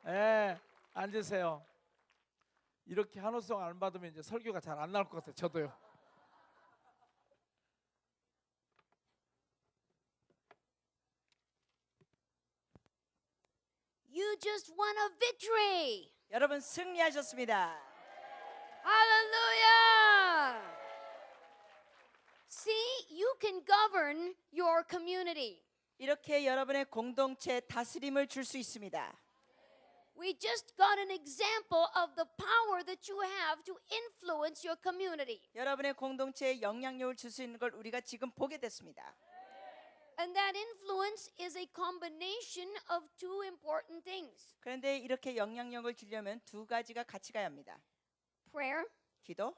예, 앉으세요. 이렇게 한호성 안 받으면 이제 설교가 잘 안 나올 것 같아요. 저도요. You just won a victory. 여러분 승리하셨습니다. Hallelujah. See, you can govern your community. 이렇게 여러분의 공동체에 다스림을 줄 수 있습니다. We just got an example of the power that you have to influence your community. 여러분의 공동체에 영향력을 줄 수 있는 걸 우리가 지금 보게 됐습니다. And that influence is a combination of two important things. 그런데 이렇게 영향력을 주려면 두 가지가 같이 가야 합니다. Prayer, 기도,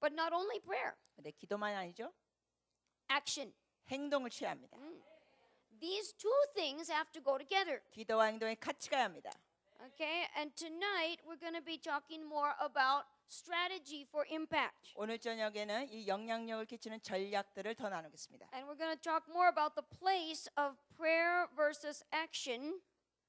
but not only prayer. 근데 기도만 아니죠. Action. 행동을 취해야 합니다. These two things have to go together. 기도와 행동이 같이 가야 합니다. Okay, and tonight we're going to be talking more about strategy for impact. 오늘 저녁에는 이 영향력을 끼치는 전략들을 더 나누겠습니다. And we're going to talk more about the place of prayer versus action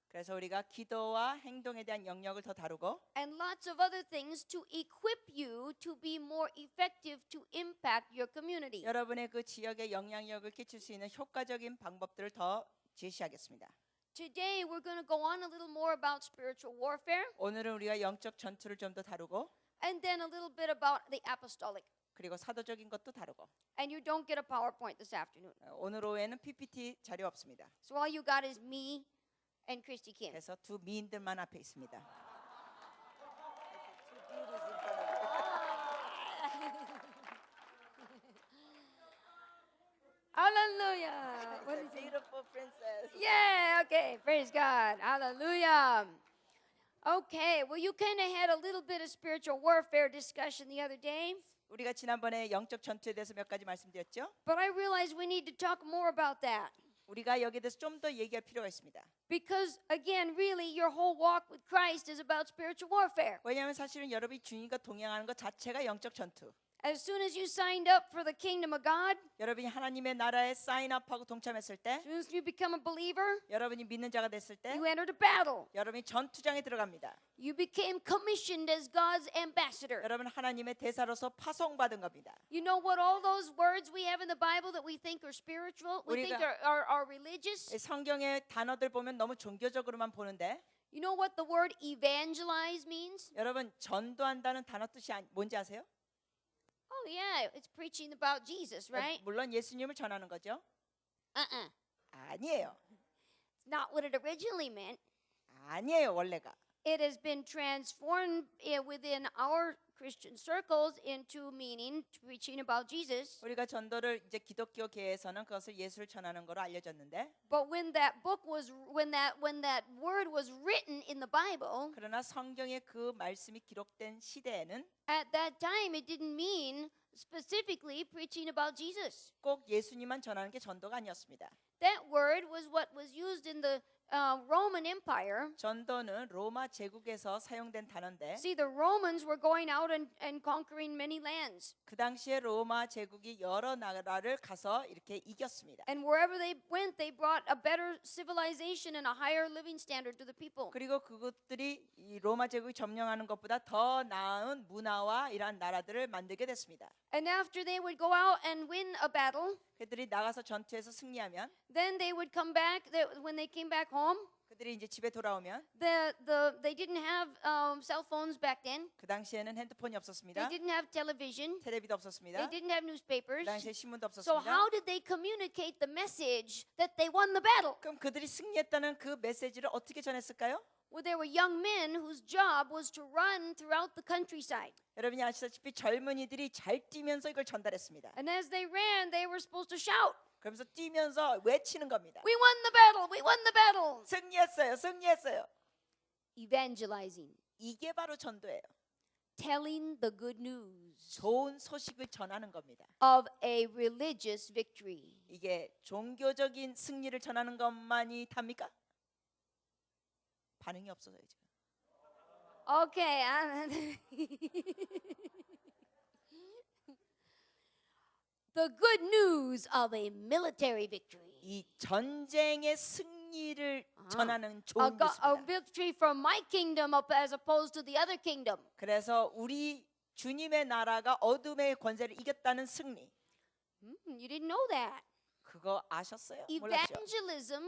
그래서 우리가 기도와 행동에 대한 영역을 더 다루고 and lots of other things to equip you to be more effective to impact your community. 여러분의 그 지역에 영향력을 끼칠 수 있는 효과적인 방법들을 더 제시하겠습니다. Today we're going to go on a little more about spiritual warfare 오늘은 우리가 영적 전투를 좀 더 다루고 and then a little bit about the apostolic. 그리고 사도적인 것도 다루고 And you don't get a PowerPoint this afternoon. 오늘 오후에는 PPT 자료 없습니다. So all you got is me and Christy Kim. 그래서 두 미인들만 앞에 있습니다. Hallelujah. What is it? Beautiful princess. Yeah, okay. Praise God. Hallelujah. Okay, well, you kind of had a little bit of spiritual warfare discussion the other day, 우리가 지난번에 영적 전투에 대해서 몇 가지 말씀드렸죠. but I realize we need to talk more about that. 우리가 여기에 대해서 좀 더 얘기할 필요가 있습니다. Because, again, really, your whole walk with Christ is about spiritual warfare. 왜냐하면 사실은 여러분이 주님과 동행하는 것 자체가 영적 전투. As soon as you signed up for the kingdom of God, 여러분이 하나님의 나라에 사인업하고 동참했을 때, as soon as you become a believer, 여러분이 믿는 자가 됐을 때, you entered a battle. 여러분이 전투장에 들어갑니다. You became commissioned as God's ambassador. 여러분 하나님의 대사로서 파송받은 겁니다. You know what all those words we have in the Bible that we think are spiritual, we think are religious? 성경의 단어들 보면 너무 종교적으로만 보는데 You know what the word evangelize means? 여러분 전도한다는 단어 뜻이 뭔지 아세요? Oh yeah, it's preaching about Jesus, right? 물론 예수님을 전하는 거죠. Uh-uh. 아니에요. It's not what it originally meant. 아니에요 원래가. It has been transformed within our Christian circles into meaning preaching about Jesus. 우리가 전도를 이제 기독교계에서는 그것을 예수를 전하는 거로 알려졌는데 But when that word was written in the Bible, 그러나 성경에 그 말씀이 기록된 시대에는 at that time it didn't mean specifically preaching about Jesus. 꼭 예수님만 전하는 게 전도가 아니었습니다. That word was what was used in the Roman Empire. 전도는 로마 제국에서 사용된 단어인데 See, the Romans were going out and conquering many lands. 그 당시에 로마 제국이 여러 나라를 가서 이렇게 이겼습니다. And wherever they went, they brought a better civilization and a higher living standard to the people. 그리고 그것들이 이 로마 제국이 점령하는 것보다 더 나은 문화와 이러한 나라들을 만들게 됐습니다. And after they would go out and win a battle, 그들이 나가서 전투에서 승리하면 then they would come back. When they came back home, 그들이 이제 집에 돌아오면 they didn't have cell phones back then. 그 당시에는 핸드폰이 They 없었습니다. didn't have television. 텔레비도 없었습니다. They didn't have 그 newspapers. 당시에 신문도 So 없었습니다. how did they communicate the message that they won the battle? 그럼 그들이 승리했다는 그 메시지를 어떻게 전했을까요? Well, there were young men whose job was to run throughout the countryside. 여러분이 아시다시피 젊은이들이 잘 뛰면서 이걸 전달했습니다. And as they ran, they were supposed to shout, 그러면서 뛰면서 외치는 겁니다. "We won the battle! We won the battle!" 승리했어요. 승리했어요. Evangelizing, 이게 바로 전도예요. telling the good news 좋은 소식을 전하는 겁니다. of a religious victory. 이게 종교적인 승리를 전하는 것만이 답니까? 반응이 없어서요 지금. Okay. The good news of a military victory. 이 전쟁의 승리 승리를 전하는 좋은 a 뉴스입니다. victory for my kingdom as opposed to the other kingdom. 그래서 우리 주님의 나라가 어둠의 권세를 이겼다는 승리. You didn't know that. 그거 아셨어요? 몰랐죠? Evangelism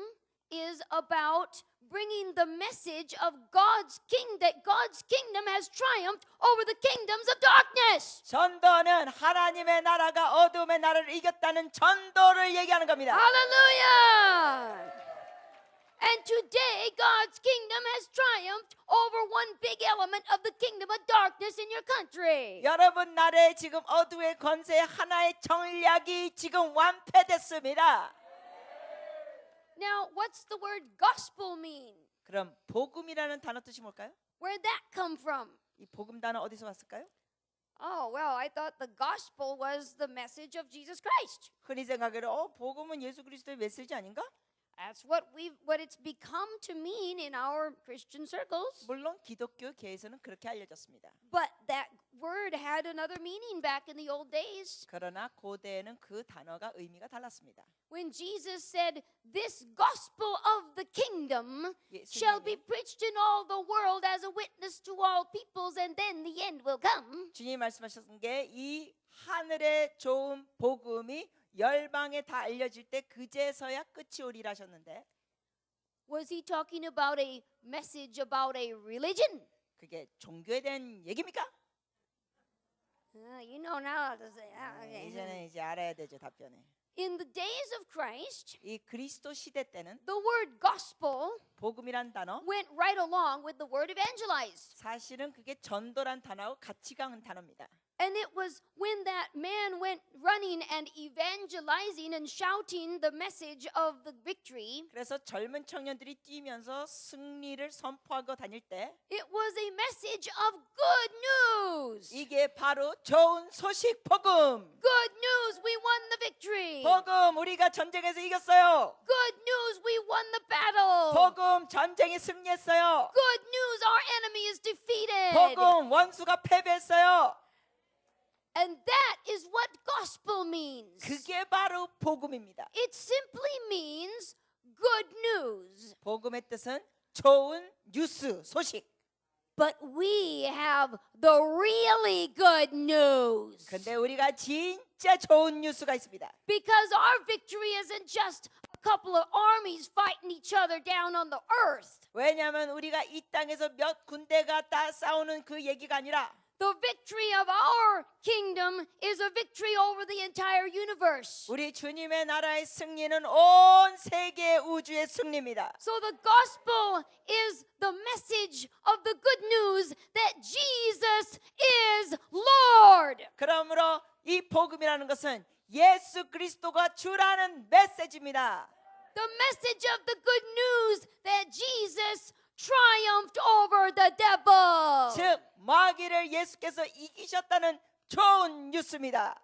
is about bringing the message of God's that God's kingdom has triumphed over the kingdoms of darkness. 전도는 하나님의 나라가 어둠의 나라를 이겼다는 전도를 얘기하는 겁니다. Hallelujah! And today, God's kingdom has triumphed over one big element of the kingdom of darkness in your country. 여러분 나라에 지금 어둠의 권세 하나의 전략이 지금 완패됐습니다. Now, what's the word gospel mean? 그럼 복음이라는 단어 뜻이 뭘까요? Where'd that come from? 이 복음 단어 어디서 왔을까요? Oh, well, I thought the gospel was the message of Jesus Christ. 흔히 생각하기로 복음은 예수 그리스도의 메시지 아닌가? That's what it's become to mean in our Christian circles. 물론 기독교계에서는 그렇게 알려졌습니다. But that word had another meaning back in the old days. 그러나 고대에는 그 단어가 의미가 달랐습니다. When Jesus said, "This gospel of the kingdom 예수님이 shall be preached in all the world as a witness to all peoples, and then the end will come." 주님이 말씀하셨던 게 이 하늘의 좋은 복음이 열방에 다 알려질 때 그제서야 끝이 오리라 하셨는데 Was he talking about a message about a religion? 그게 종교에 대한 얘기입니까? You know now how to say. Okay. 이제는 이제 알아야 되죠 답변을. In the days of Christ, 이 그리스도 시대 때는 the word gospel 복음이란 단어 went right along with the word evangelize. 사실은 그게 전도란 단어하고 같이 가는 단어입니다. And it was when that man went running and evangelizing and shouting the message of the victory, 그래서 젊은 청년들이 뛰면서 승리를 선포하고 다닐 때 it was a message of good news. 이게 바로 좋은 소식 복음. Good news, we won the victory. 복음 우리가 전쟁에서 이겼어요. Good news, we won the battle. 복음 전쟁에 승리했어요. Good news, our enemy is defeated. 복음 원수가 패배했어요. And that is what gospel means. 그게 바로 복음입니다. It simply means good news. 복음의 뜻은 좋은 뉴스, 소식. But we have the really good news. 근데 우리가 진짜 좋은 뉴스가 있습니다. Because our victory isn't just a couple of armies fighting each other down on the earth. 왜냐하면 우리가 이 땅에서 몇 군대가 다 싸우는 그 얘기가 아니라 The victory of our kingdom is a victory over the entire universe. 우리 주님의 나라의 승리는 온 세계 우주의 승리입니다. So the gospel is the message of the good news that Jesus is Lord. 그러므로 이 복음이라는 것은 예수 그리스도가 주라는 메시지입니다. The message of the good news that Jesus triumphed over the devil. 즉 마귀를 예수께서 이기셨다는 좋은 뉴스입니다.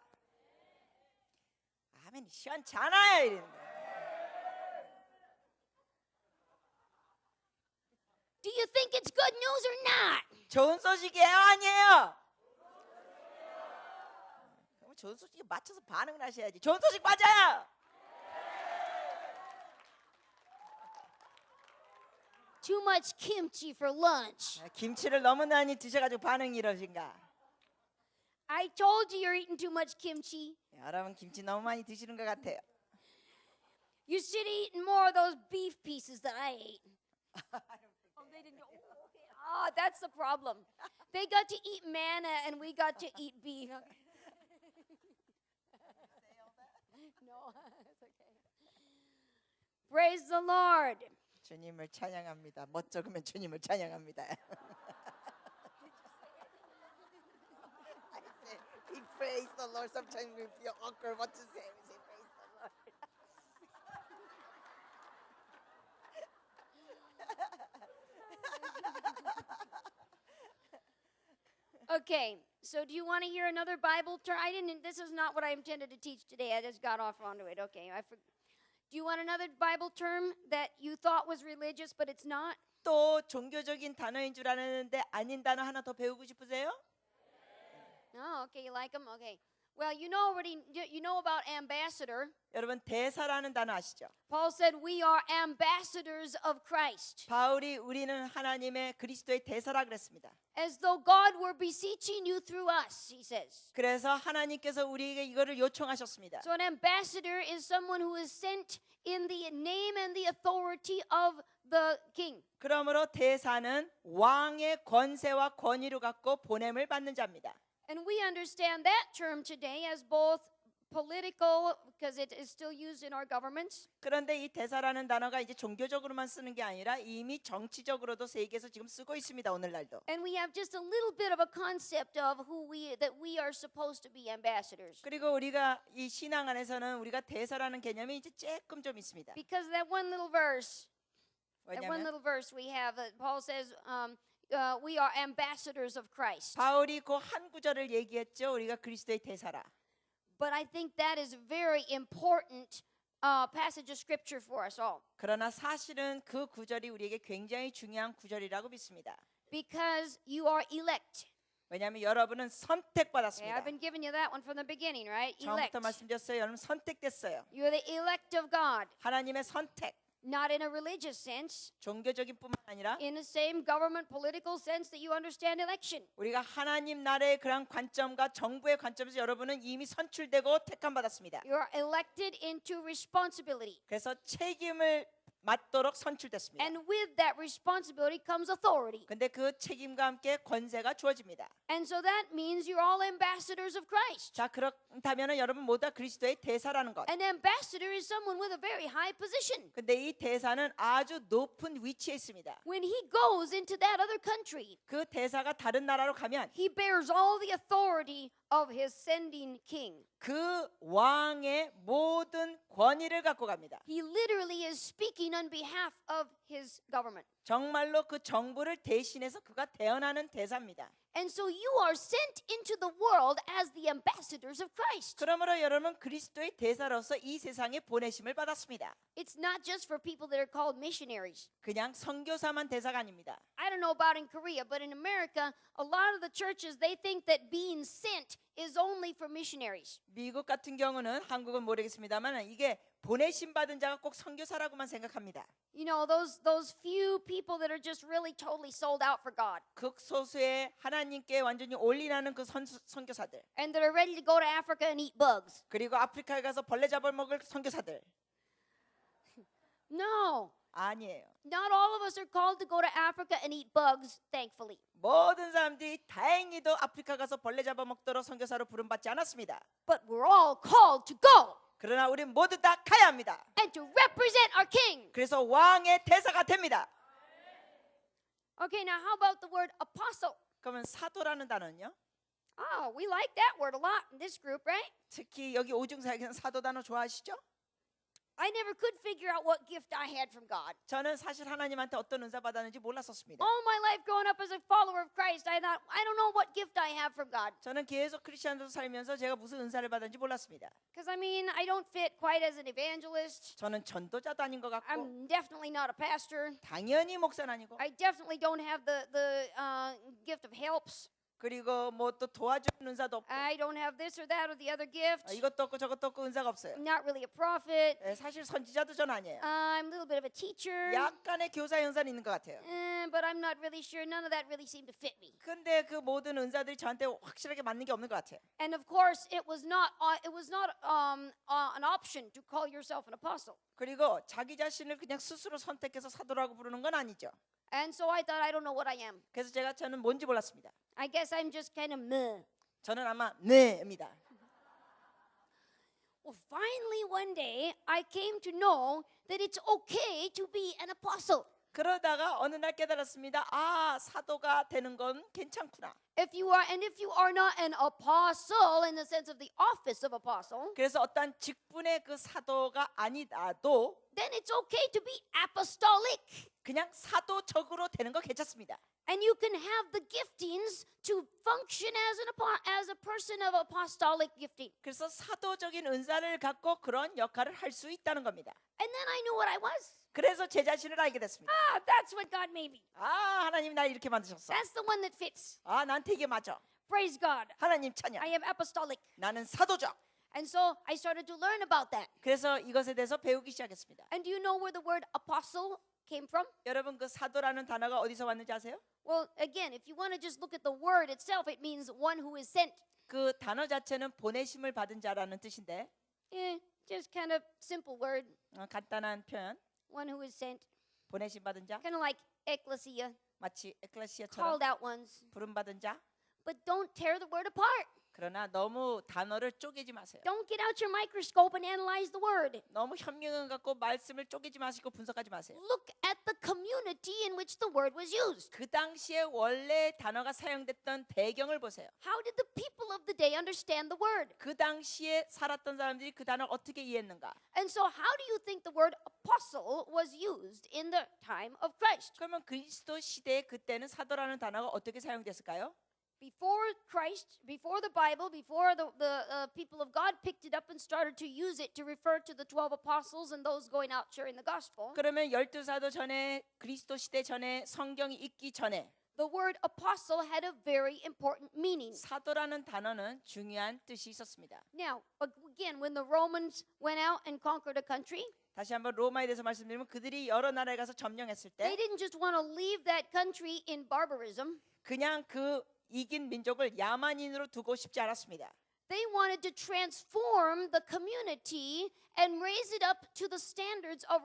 아멘. 시원찮아요. 이랬는데. Do you think it's good news or not? 좋은 소식이에요, 아니에요? 그럼 좋은 소식에 맞춰서 반응을 하셔야지. 좋은 소식 맞아요. Too much kimchi for lunch. 김치를 너무 많이 드셔가지고 반응이 이러신가? I told you you're eating too much kimchi. 여러분 김치 너무 많이 드시는 것 같아요. You should eat more of those beef pieces that I ate. Oh, they didn't. Oh, that's the problem. They got to eat manna and we got to eat beef. No, it's okay. Praise the Lord. 주님을 찬양합니다. 멋쩍으면 주님을 찬양합니다. I say, we praise the Lord. Sometimes we feel awkward what to say. We say praise the Lord. Okay, so do you want to hear another Bible term? This is not what I intended to teach today. I just got off onto it. Okay, do you want another Bible term that you thought was religious but it's not? 또 종교적인 단어인 줄 알았는데 아닌 단어 하나 더 배우고 싶으세요? Oh, okay, you like them? Okay. Well, you know about ambassador. 여러분 대사라는 단어 아시죠? Paul said we are ambassadors of Christ. 바울이 우리는 하나님의 그리스도의 대사라 그랬습니다. As though God were beseeching you through us, he says. 그래서 하나님께서 우리에게 이거를 요청하셨습니다. So an ambassador is someone who is sent in the name and the authority of the king. 그러므로 대사는 왕의 권세와 권위를 갖고 보냄을 받는 자입니다. And we understand that term today as both political, because it is still used in our governments, 그런데 이 대사라는 단어가 이제 종교적으로만 쓰는 게 아니라 이미 정치적으로도 세계에서 지금 쓰고 있습니다. 오늘날도. and we have just a little bit of a concept of that we are supposed to be ambassadors. 그리고 우리가 이 신앙 안에서는 우리가 대사라는 개념이 이제 조금 좀 있습니다. Because that one little verse 왜냐하면 we have, Paul says, we are ambassadors of Christ. 바울이 그 한 구절을 얘기했죠. 우리가 그리스도의 대사라. But I think that is a very important passage of scripture for us all. 그러나 사실은 그 구절이 우리에게 굉장히 중요한 구절이라고 믿습니다. Because you are elect. 왜냐하면 여러분은 Okay, 선택받았습니다. I've been giving you that one from the beginning, right? Elect. 처음부터 말씀드렸어요. 여러분 선택됐어요. You're the elect of God. 하나님의 선택. Not in a religious sense, 종교적인 뿐만 아니라 in the same government political sense that you understand election. 우리가 하나님 나라의 그런 관점과 정부의 관점에서 여러분은 이미 선출되고 택함 받았습니다. You're elected into responsibility. 그래서 책임을 맡도록 선출됐습니다. And with that responsibility comes authority. 근데 그 책임과 함께 권세가 주어집니다. And so that means you're all ambassadors of Christ. 자, 그렇다면 여러분 모두 다 그리스도의 대사라는 것. An ambassador is someone with a very high position. 근데 이 대사는 아주 높은 위치에 있습니다. When he goes into that other country, 그 대사가 다른 나라로 가면 he bears all the authority of his sending king. 그 왕의 모든 권위를 갖고 갑니다. He literally is speaking on behalf of his government. 정말로 그 정부를 대신해서 그가 대언하는 대사입니다. And so you are sent into the world as the ambassadors of Christ. 그러므로 여러분 그리스도의 대사로서 이 세상에 보내심을 받았습니다. It's not just for people that are called missionaries. 그냥 선교사만 대사가 아닙니다. I don't know about in Korea, but in America, a lot of the churches, they think that being sent is only for missionaries. 미국 같은 경우는 한국은 모르겠습니다만 이게 보내심 받은 자가 꼭 선교사라고만 생각합니다. You know, those few people that are just really totally sold out for God 극소수의 하나님께 완전히 올인하는 그 선교사들. and that are ready to go to Africa and eat bugs. 그리고 아프리카에 가서 벌레 잡아먹을 선교사들. No, 아니에요. not all of us are called to go to Africa and eat bugs, thankfully. 모든 사람들이 다행히도 아프리카 가서 벌레 잡아먹도록 선교사로 부름받지 않았습니다. But we're all called to go 그러나 우리 모두 다 가야 합니다. and to represent our king. 그래서 왕의 대사가 됩니다. Okay, now how about the word apostle? 그러면 사도라는 단어는요? Oh, we like that word a lot in this group, right? 특히 여기 오중사에게는 사도 단어 좋아하시죠? I never could figure out what gift I had from God. 저는 사실 하나님한테 어떤 은사 받았는지 몰랐었습니다. All my life growing up as a follower of Christ, I thought, I don't know what gift I have from God. 저는 계속 크리스천으로 살면서 제가 무슨 은사를 받았는지 몰랐습니다. Because I mean, I don't fit quite as an evangelist. 저는 전도자도 아닌 것 같고 I'm definitely not a pastor. 당연히 목사는 아니고 I definitely don't have the gift of helps. 그리고 뭐 또 도와주는 은사도 없고 I don't have this or that or the other gift. 이것도 없고 저것도 없고 은사가 없어요. I'm not really a prophet. 사실 선지자도 전 아니에요. I'm a little bit of a teacher. 약간의 교사 연산이 있는 것 같아요. But I'm not really sure. None of that really seemed to fit me. 근데 그 모든 은사들이 저한테 확실하게 맞는 게 없는 것 같아요. And of course, it was not an option to call yourself an apostle. 그리고 자기 자신을 그냥 스스로 선택해서 사도라고 부르는 건 아니죠. And so I thought, I don't know what I am. 그래서 저는 뭔지 몰랐습니다. I guess I'm just kind of meh. 저는 아마 네입니다. Well, finally one day I came to know that it's okay to be an apostle. 그러다가 어느 날 깨달았습니다. 아, 사도가 되는 건 괜찮구나. If you are not an apostle in the sense of the office of apostle, 그래서 어떤 직분의 그 사도가 아니라도 then it's okay to be apostolic. 그냥 사도적으로 되는 거 괜찮습니다. And you can have the giftings to function as a person of apostolic gifting. 그래서 사도적인 은사를 갖고 그런 역할을 할 수 있다는 겁니다. And then I knew what I was. 그래서 제 자신을 알게 됐습니다. That's what God made me. 아, 하나님이 날 이렇게 만드셨어. That's the one that fits. 아, 나한테 이게 맞아. Praise God. 하나님 찬양. I am apostolic. 나는 사도적. And so I started to learn about that. 그래서 이것에 대해서 배우기 시작했습니다. And do you know where the word apostle came from? 여러분 그 사도라는 단어가 어디서 왔는지 아세요? Well, again, if you want to just look at the word itself, it means one who is sent. 그 단어 자체는 보내심을 받은 자라는 뜻인데 Just kind of simple word, 간단한 표현. one who is sent. 보내심 받은 자, Kind of like ecclesia, 마치 에클레시아처럼 called out ones. 부름 받은 자. But don't tear the word apart. 그러나 너무 단어를 쪼개지 마세요. Don't get out your microscope and analyze the word. 너무 현명을 갖고 말씀을 쪼개지 마시고 분석하지 마세요. Look at the community in which the word was used. 그 당시에 원래 단어가 사용됐던 배경을 보세요. How did the people of the day understand the word? 그 당시에 살았던 사람들이 그 단어를 어떻게 이해했는가? And so, how do you think the word apostle was used in the time of Christ? 그러면 그리스도 시대에 그때는 사도라는 단어가 어떻게 사용됐을까요? Before Christ, before the Bible, before the people of God picked it up and started to use it to refer to the 12 apostles and those going out sharing the gospel, 그러면 12사도 전에 그리스도 시대 전에 성경이 있기 전에 the word apostle had a very important meaning. 사도라는 단어는 중요한 뜻이 있었습니다. Now, again, when the Romans went out and conquered a country, 다시 한번 로마에 대해서 말씀드리면 그들이 여러 나라에 가서 점령했을 they 때 didn't just want to leave that country in barbarism. 그냥 그 이긴 민족을 야만인으로 두고 싶지 않았습니다. They wanted to transform the community and raise it up to the standards of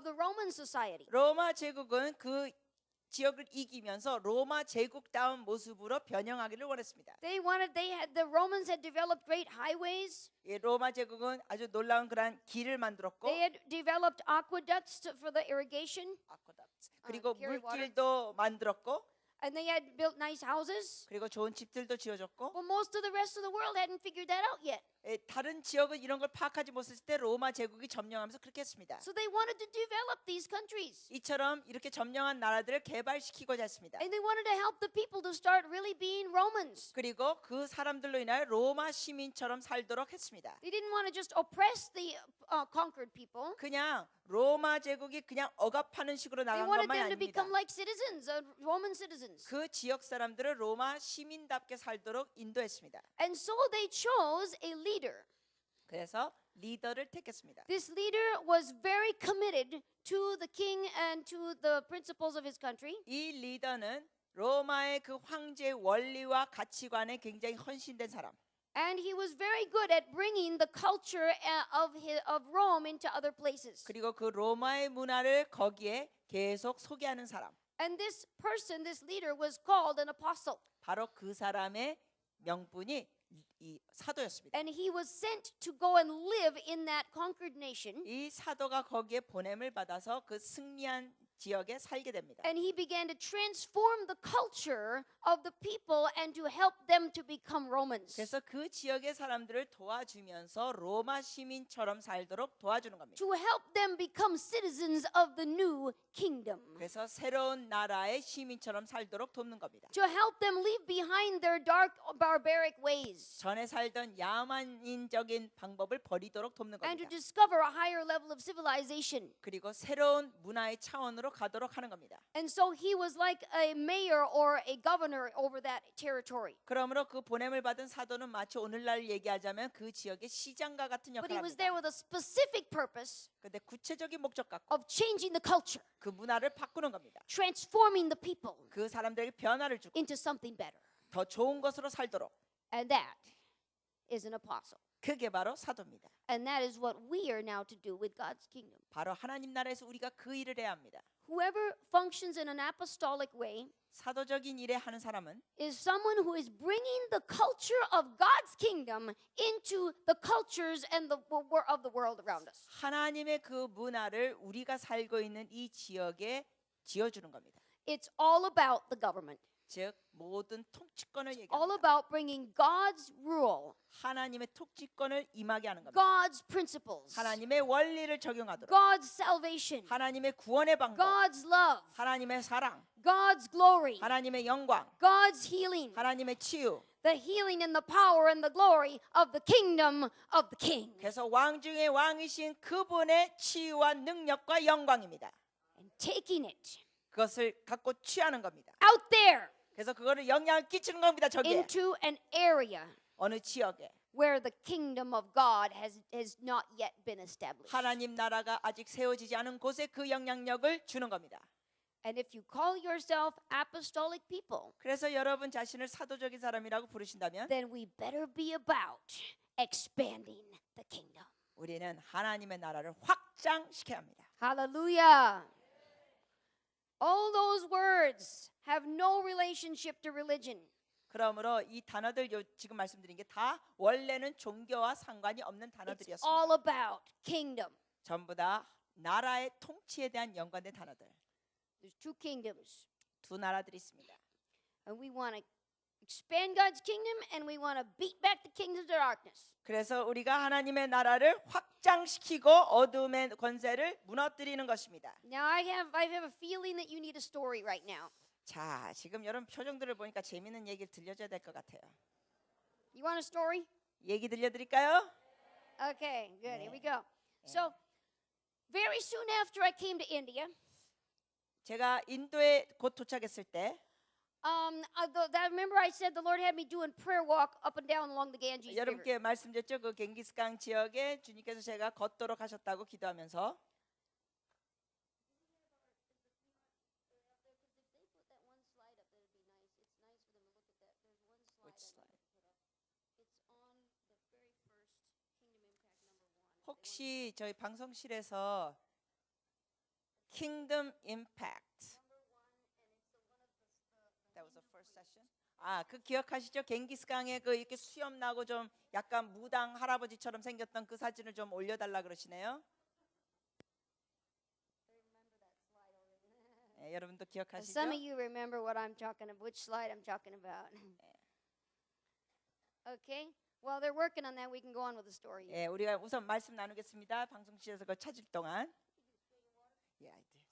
the Roman society. 로마 제국은 그 지역을 이기면서 로마 제국다운 모습으로 변형하기를 원했습니다. The Romans had developed great highways. 이 로마 제국은 아주 놀라운 그런 길을 만들었고 They had developed aqueducts for the irrigation, 그리고 carry water. 물길도 만들었고 and they had built nice houses. 그리고 좋은 집들도 지어줬고 But most of the rest of the world hadn't figured that out yet. 다른 지역은 이런 걸 파악하지 못했을 때 로마 제국이 점령하면서 그렇게 했습니다. So they wanted to develop these countries. 이처럼 이렇게 점령한 나라들을 개발시키고자 했습니다. And they wanted to help the people to start really being Romans. 그리고 그 사람들로 인하여 로마 시민처럼 살도록 했습니다. They didn't want to just oppress the conquered people. 그냥 로마 제국이 그냥 억압하는 식으로 They 나간 wanted 것만이 them to 아닙니다. become like citizens, Roman citizens. 그 지역 사람들을 로마 시민답게 살도록 인도했습니다. And so they chose a leader. 그래서 리더를 택했습니다. This leader was very committed to the king and to the principles of his country. 이 리더는 로마의 그 황제의 원리와 가치관에 굉장히 헌신된 사람. And he was very good at bringing the culture of Rome into other places. 그리고 그 로마의 문화를 거기에 계속 소개하는 사람. And this person, this leader, was called an apostle. 바로 그 사람의 명분이 이 사도였습니다. And he was sent to go and live in that conquered nation. 이 사도가 거기에 보냄을 받아서 그 승리한 지역에 살게 됩니다. And he began to transform the culture of the people and to help them to become Romans. 그래서 그 지역의 사람들을 도와주면서 로마 시민처럼 살도록 도와주는 겁니다. To help them become citizens of the new kingdom. 그래서 새로운 나라의 시민처럼 살도록 돕는 겁니다. To help them leave behind their dark, barbaric ways. 전에 살던 야만인적인 방법을 버리도록 돕는 And to 겁니다. discover a higher level of civilization. 그리고 새로운 문화의 차원으로 가도록 하는 겁니다. And so he was like a mayor or a governor over that territory. 그러므로 그 보냄을 받은 사도는 마치 오늘날 얘기하자면 그 지역의 시장과 같은 But 역할을 he was there 합니다. with a specific purpose 근데 구체적인 목적 갖고 of changing the culture, 그 문화를 바꾸는 겁니다. transforming the people 그 사람들에게 변화를 주고 into something better. 더 좋은 것으로 살도록. And that is an apostle. 그게 바로 사도입니다. And that is what we are now to do with God's kingdom. 바로 하나님 나라에서 우리가 그 일을 해야 합니다. Whoever functions in an apostolic way 사도적인 일에 하는 사람은 is someone who is bringing the culture of God's kingdom into the cultures and of the world around us. 하나님의 그 문화를 우리가 살고 있는 이 지역에 지어주는 겁니다. It's all about the government. 즉 모든 통치권을 All 얘기합니다. about bringing God's rule, 하나님의 통치권을 임하게 하는 겁니다. God's principles, 하나님의 원리를 적용하도록 God's salvation, 하나님의 구원의 방법, God's love, 하나님의 사랑, God's glory, 하나님의 영광, God's healing, 하나님의 치유. the healing and the power and the glory of the kingdom of the King. 그래서 왕 중에 왕이신 그분의 치유와 능력과 영광입니다. And taking it 그것을 갖고 취하는 겁니다. out there 그래서 그래서 그거를 영향을 끼치는 겁니다. 저기에 into an area 어느 지역에 where the kingdom of God has not yet been established. 하나님 나라가 아직 세워지지 않은 곳에 그 영향력을 주는 겁니다. And if you call yourself apostolic people, 그래서 여러분 자신을 사도적인 사람이라고 부르신다면 then we better be about expanding the kingdom. 우리는 하나님의 나라를 확장시켜야 합니다. Hallelujah. All those words have no relationship to religion. 그러므로 이 단어들 지금 말씀드린 게 다 원래는 종교와 상관이 없는 It's 단어들이었습니다. all about kingdom. 전부 다 나라의 통치에 대한 연관된 단어들. There's two kingdoms. 두 나라들이 있습니다. And we want to expand God's kingdom and we want to beat back the kingdoms of darkness. 그래서 우리가 하나님의 나라를 확장시키고 어둠의 권세를 무너뜨리는 것입니다. Now I have a feeling that you need a story right now. 자, 지금 여러분 표정들을 보니까 재미있는 얘기를 들려줘야 될 것 같아요. You want a story? 얘기 들려드릴까요? Okay, good. Here we go. So, very soon after I came to India, 제가 인도에 곧 도착했을 때 remember I said the Lord had me doing prayer walk up and down along the Ganges River. 여러분께 말씀드렸죠. 그 갱기스강 지역에 주님께서 제가 걷도록 하셨다고 기도하면서 혹시 저희 방송실에서 Kingdom Impact That was the first session. 그 기억하시죠? 갱기스강에 그 이렇게 수염 나고 좀 약간 무당 할아버지처럼 생겼던 그 사진을 좀 올려달라 그러시네요. 네, 여러분도 기억하시죠? Some of you remember what I'm talking about, which slide I'm talking about. Okay. Well, they're working on that. We can go on with the story. 예, 우리가 우선 말씀 나누겠습니다. 방송실에서 그걸 찾을 동안. Yeah, I did.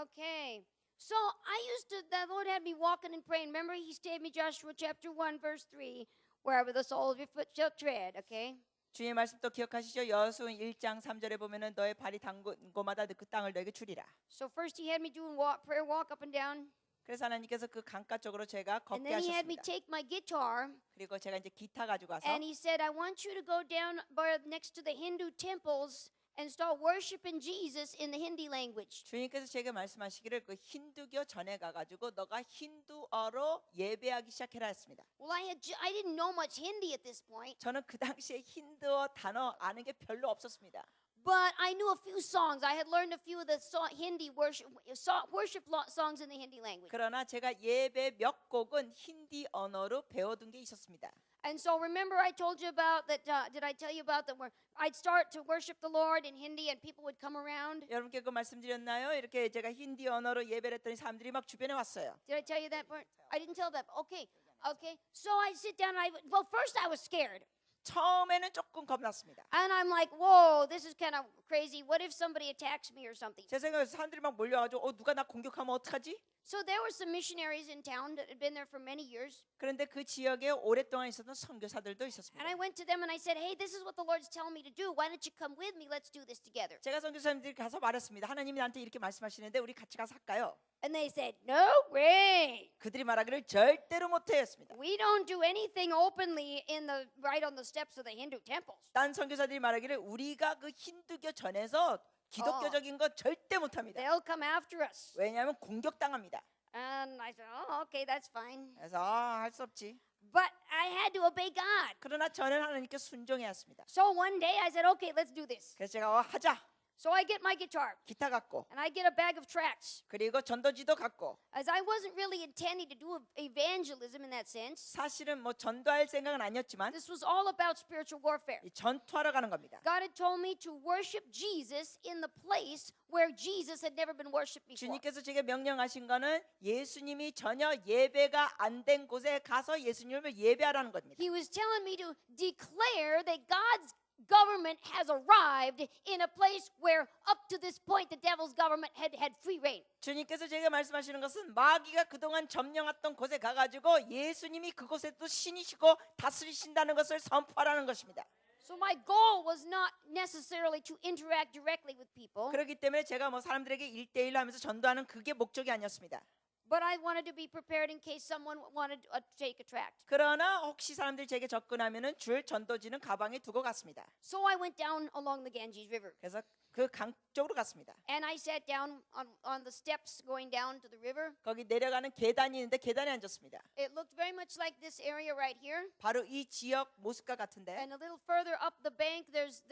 Okay. So the Lord had me walking and praying. Remember, He gave me Joshua chapter 1, verse 3, wherever the sole of your foot shall tread. Okay. 주님의 말씀 또 기억하시죠? 여호수아 1장 3절에 보면은 너의 발이 담근 곳마다 그 땅을 너에게 주리라. So first He had me doing prayer walk up and down. 그래서 하나님께서 그 강가 쪽으로 제가 And 걷게 then He had me 하셨습니다. take my guitar 그리고 제가 이제 기타 가지고 와서 and He said, I want you to go down by next to the Hindu temples and start worshiping Jesus in the Hindi language. 주님께서 제게 말씀하시기를 그 힌두교 전에 가가지고 너가 힌두어로 예배하기 시작해라 했습니다. Well, I didn't know much Hindi at this point, 저는 그 당시에 힌두어 단어 아는 게 별로 없었습니다. but I knew a few songs. I had learned a few of the Hindi worship songs in the Hindi language. 그러나 제가 예배 몇 곡은 힌디 언어로 배워둔 게 있었습니다. And so remember I told you about that, did I tell you about that where I'd start to worship the Lord in Hindi and people would come around? 여러분께 그 말씀드렸나요? 이렇게 제가 힌디 언어로 예배를 했더니 사람들이 막 주변에 왔어요. Did I tell you that part? I didn't tell that. Okay. So I sit down and well, first I was scared. 처음에는 조금 겁났습니다. And I'm like, whoa, this is kind of crazy. What if somebody attacks me or something? 제 생각에 사람들이 막 몰려가지고 누가 나 공격하면 어떡하지? So there were some missionaries in town that had been there for many years. 그런데 그 지역에 오랫동안 있었던 선교사들도 And 있었습니다. I went to them and I said, hey, this is what the Lord's telling me to do. Why don't you come with me? Let's do this together. 제가 선교사님들이 가서 말했습니다. 하나님이 나한테 이렇게 말씀하시는데 우리 같이 가서 할까요? And they said, no way. 그들이 말하기를 절대로 못했습니다. We don't do anything openly right on the steps of the Hindu temples. 딴 선교사들이 말하기를 우리가 그 힌두교 전에서 기독교적인 거 절대 못합니다. They'll come after us. 왜냐하면 공격당합니다. And I said, oh, okay, that's fine. 그래서 할 수 없지. But I had to obey God. 그러나 저는 하나님께 순종해야 했습니다. So one day I said, okay, let's do this. 그래서 제가 하자. So I get my guitar 기타 갖고 and I get a bag of tracts. 그리고 전도지도 갖고 As I wasn't really intending to do evangelism in that sense, 사실은 뭐 전도할 생각은 아니었지만 this was all about spiritual warfare. 이 전투하러 가는 겁니다. God had told me to worship Jesus in the place where Jesus had never been worshipped before. 주님께서 제게 명령하신 거는 예수님이 전혀 예배가 안 된 곳에 가서 예수님을 예배하라는 겁니다. He was telling me to declare that God's government has arrived in a place where up to this point the devil's government had free reign. 주님께서 제게 말씀하시는 것은 마귀가 그동안 점령했던 곳에 가가지고 예수님이 그곳에도 신이시고 다스리신다는 것을 선포하라는 것입니다. So my goal was not necessarily to interact directly with people. 그렇기 때문에 제가 뭐 사람들에게 1대1로 하면서 전도하는 그게 목적이 아니었습니다. But I wanted to be prepared in case someone wanted to take a tract. 그러나 혹시 사람들이 제게 접근하면은 줄 전도지는 가방에 두고 갔습니다. So I went down along the Ganges River. 그래서 그 강 쪽으로 갔습니다. And I sat down on the steps going down to the river. 거기 내려가는 계단이 있는데 계단에 앉았습니다. It looked very much like this area right here. 바로 이 지역 모습과 같은데 And a little further up the bank, there's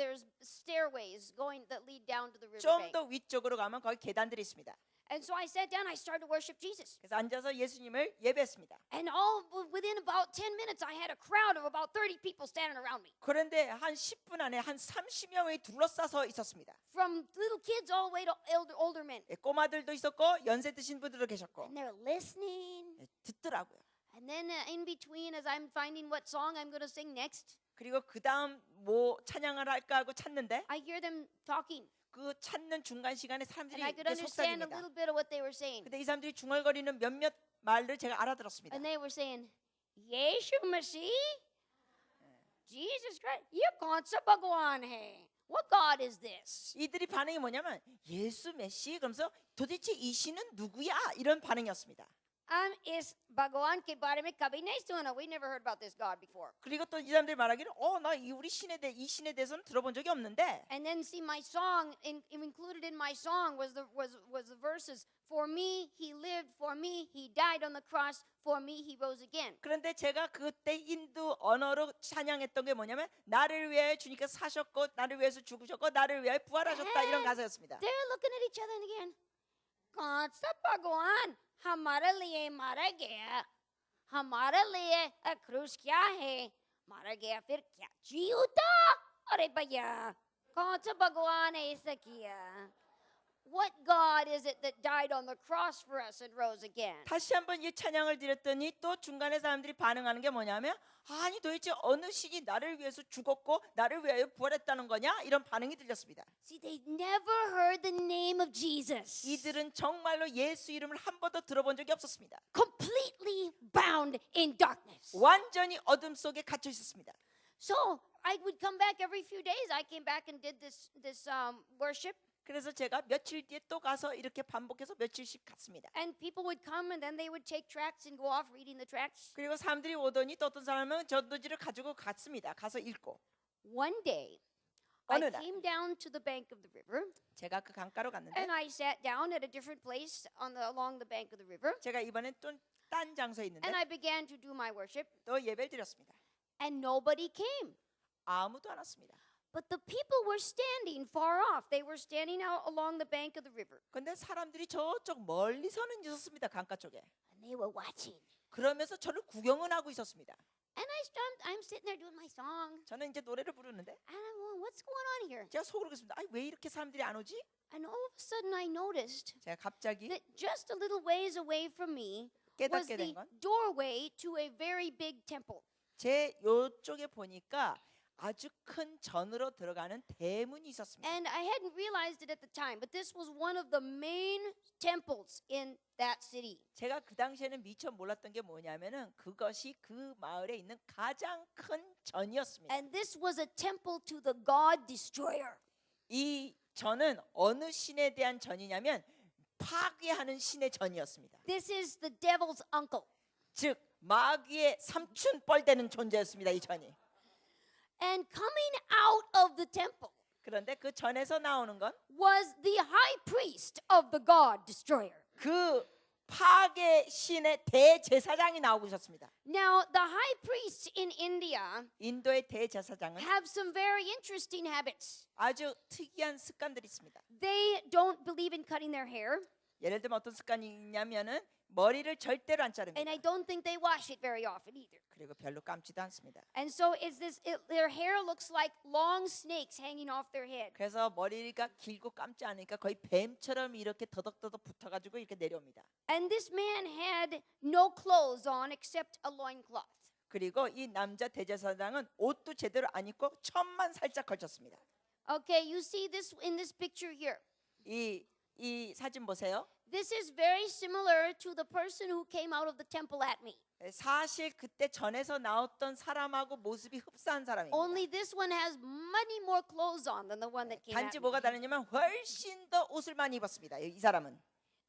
stairways going that lead down to the river 좀 bank. 더 위쪽으로 가면 거기 계단들이 있습니다. And so I sat down. I started to worship Jesus. 그래서 앉아서 예수님을 예배했습니다. And all within about 10 minutes, I had a crowd of about 30 people standing around me, 그런데 한 10분 안에 한 30명이 둘러싸서 있었습니다. from little kids all the way to older men. 예, 꼬마들도 있었고 연세 드신 분들도 계셨고 And they're listening. 예, 듣더라고요. And then in between, as I'm finding what song I'm going to sing next, 그리고 그 다음 뭐 찬양을 할까 하고 찾는데 I hear them talking. 그 찾는 중간 시간에 사람들이 And I could 이렇게 understand a 속삭입니다. little bit of what they were saying. 근데 이 사람들이 중얼거리는 몇몇 말을 제가 알아들었습니다. And they were saying, Yeshu Masih, Jesus Christ, ye kaun sa bhagwan hai? What God is this? 이들이 반응이 뭐냐면 예수 메시 그러면서 도대체 이 신은 누구야? 이런 반응이었습니다. Is Bhagwan ke bare mein kabhi nahi suna. We never heard about this God before. 그리고 또 이 사람들이 말하기를 나 우리 이 신에 대해서는 들어본 적이 없는데 And then see my song included in my song was the verses, for me he lived, for me he died on the cross, for me he rose again. 그런데 제가 그때 인도 언어로 찬양했던 게 뭐냐면 나를 위해 주님께서 사셨고 나를 위해서 죽으셨고 나를 위해 부활하셨다 이런 가사였습니다. They're looking at each other and again. कौन सा भगवान हमारे लिए मारा गया, हमारे लिए क्रूस क्या है, मारा गया फिर क्या जी उठा, अरे भैया कौन सा भगवान है ऐसा किया? What God is it that died on the cross for us and rose again? 다시 한번 이 찬양을 드렸더니 또 중간에 사람들이 반응하는 게 뭐냐면 아니 도대체 어느 신이 나를 위해서 죽었고 나를 위하여 부활했다는 거냐 이런 반응이 들렸습니다. See, they never heard the name of Jesus. 이들은 정말로 예수 이름을 한 번도 들어본 적이 없었습니다. Completely bound in darkness. 완전히 어둠 속에 갇혀 있었습니다. So I would come back every few days. I came back and did this worship. 그래서 제가 며칠 뒤에 또 가서 이렇게 반복해서 며칠씩 갔습니다. And people would come and then they would take tracts and go off reading the tracts. 그리고 사람들이 오더니 또 어떤 사람은 전도지를 가지고 갔습니다. 가서 읽고. One day, I 어느 날 came down to the bank of the river 제가 그 강가로 갔는데 and I sat down at a different place along the bank of the river 제가 이번엔 또 딴 장소에 있는데 and I began to do my worship 또 예배를 드렸습니다. and nobody came. 아무도 안 왔습니다. But the people were standing far off. They were standing out along the bank of the river 근데 사람들이 저쪽 멀리서는 있었습니다. 강가 쪽에. and they were watching. 그러면서 저를 구경은 하고 있었습니다. And I'm sitting there doing my song 저는 이제 노래를 부르는데 and I'm going, what's going on here? 제가 속으로 그랬습니다. 아니 왜 이렇게 사람들이 안 오지? And all of a sudden I noticed 제가 갑자기 that just a little ways away from me was 깨닫게 the 된 건 doorway to a very big temple. 제 요쪽에 보니까 아주 큰 전으로 들어가는 대문이 있었습니다. And I hadn't realized it at the time, but this was one of the main temples in that city. 제가 그 당시에는 미처 몰랐던 게 뭐냐면은 그것이 그 마을에 있는 가장 큰 전이었습니다. And this was a temple to the God destroyer. 이 전은 어느 신에 대한 전이냐면 파괴하는 신의 전이었습니다. This is the devil's uncle. 즉 마귀의 삼촌뻘 되는 존재였습니다. 이 전이. And coming out of the temple 그런데 그 전에서 나오는 건 was the high priest of the God destroyer. 그 파괴 신의 대제사장이 나오고 있었습니다. Now, the high priests in India 인도의 대제사장은 have some very interesting habits. 아주 특이한 습관들이 있습니다. They don't believe in cutting their hair, 예를 들면 어떤 습관이 있냐면은 머리를 절대로 안 자릅니다. and I don't think they wash it very often either. 그리고 별로 감지도 않습니다. And so their hair looks like long snakes hanging off their head. 그래서 머리가 길고 감지 않으니까 거의 뱀처럼 이렇게 더덕더덕 붙어가지고 이렇게 내려옵니다. And this man had no clothes on except a loincloth. 그리고 이 남자 대제사장은 옷도 제대로 안 입고 천만 살짝 걸쳤습니다. Okay, you see this in this picture here. 이 사진 보세요. This is very similar to the person who came out of the temple at me. 사실 그때 전에서 나왔던 사람하고 모습이 흡사한 사람입니다. Only this one has many more clothes on than the one that came 단지 at 뭐가 me. 다르냐면 훨씬 더 옷을 많이 입었습니다. 이 사람은.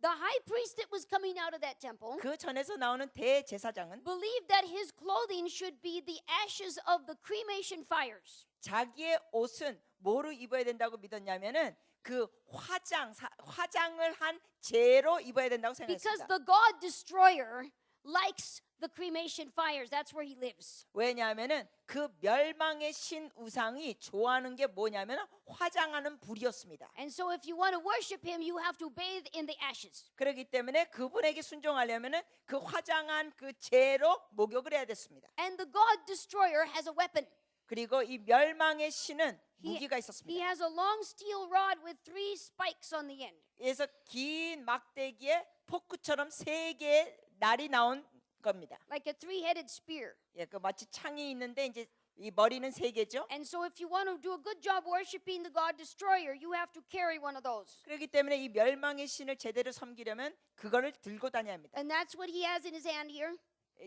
The high priest that was coming out of that temple 그 전에서 나오는 대제사장은 believed that his clothing should be the ashes of the cremation fires. 자기의 옷은 뭐로 입어야 된다고 믿었냐면은 그 화장을 한 재로 입어야 된다고 Because 생각했습니다. the God destroyer likes the cremation fires. That's where he lives. 왜냐하면은 그 멸망의 신 우상이 좋아하는 게 뭐냐면 화장하는 불이었습니다. And so if you want to worship him, you have to bathe in the ashes. 그렇기 때문에 그분에게 순종하려면은 그 화장한 그 재로 목욕을 해야 됐습니다. And the God destroyer has a weapon. 그리고 이 멸망의 신은 무기가 He 있었습니다. has a long steel rod with 3 spikes on the end. 그래서 긴 막대기에 포크처럼 3개의 날이 나온 겁니다. Like a 3-headed spear. 예, 그 마치 창이 있는데 이제 이 머리는 3개죠. And so if you want to do a good job worshiping the God destroyer, you have to carry one of those. 그렇기 때문에 이 멸망의 신을 제대로 섬기려면 그거를 들고 다녀야 합니다. And that's what he has in his hand here.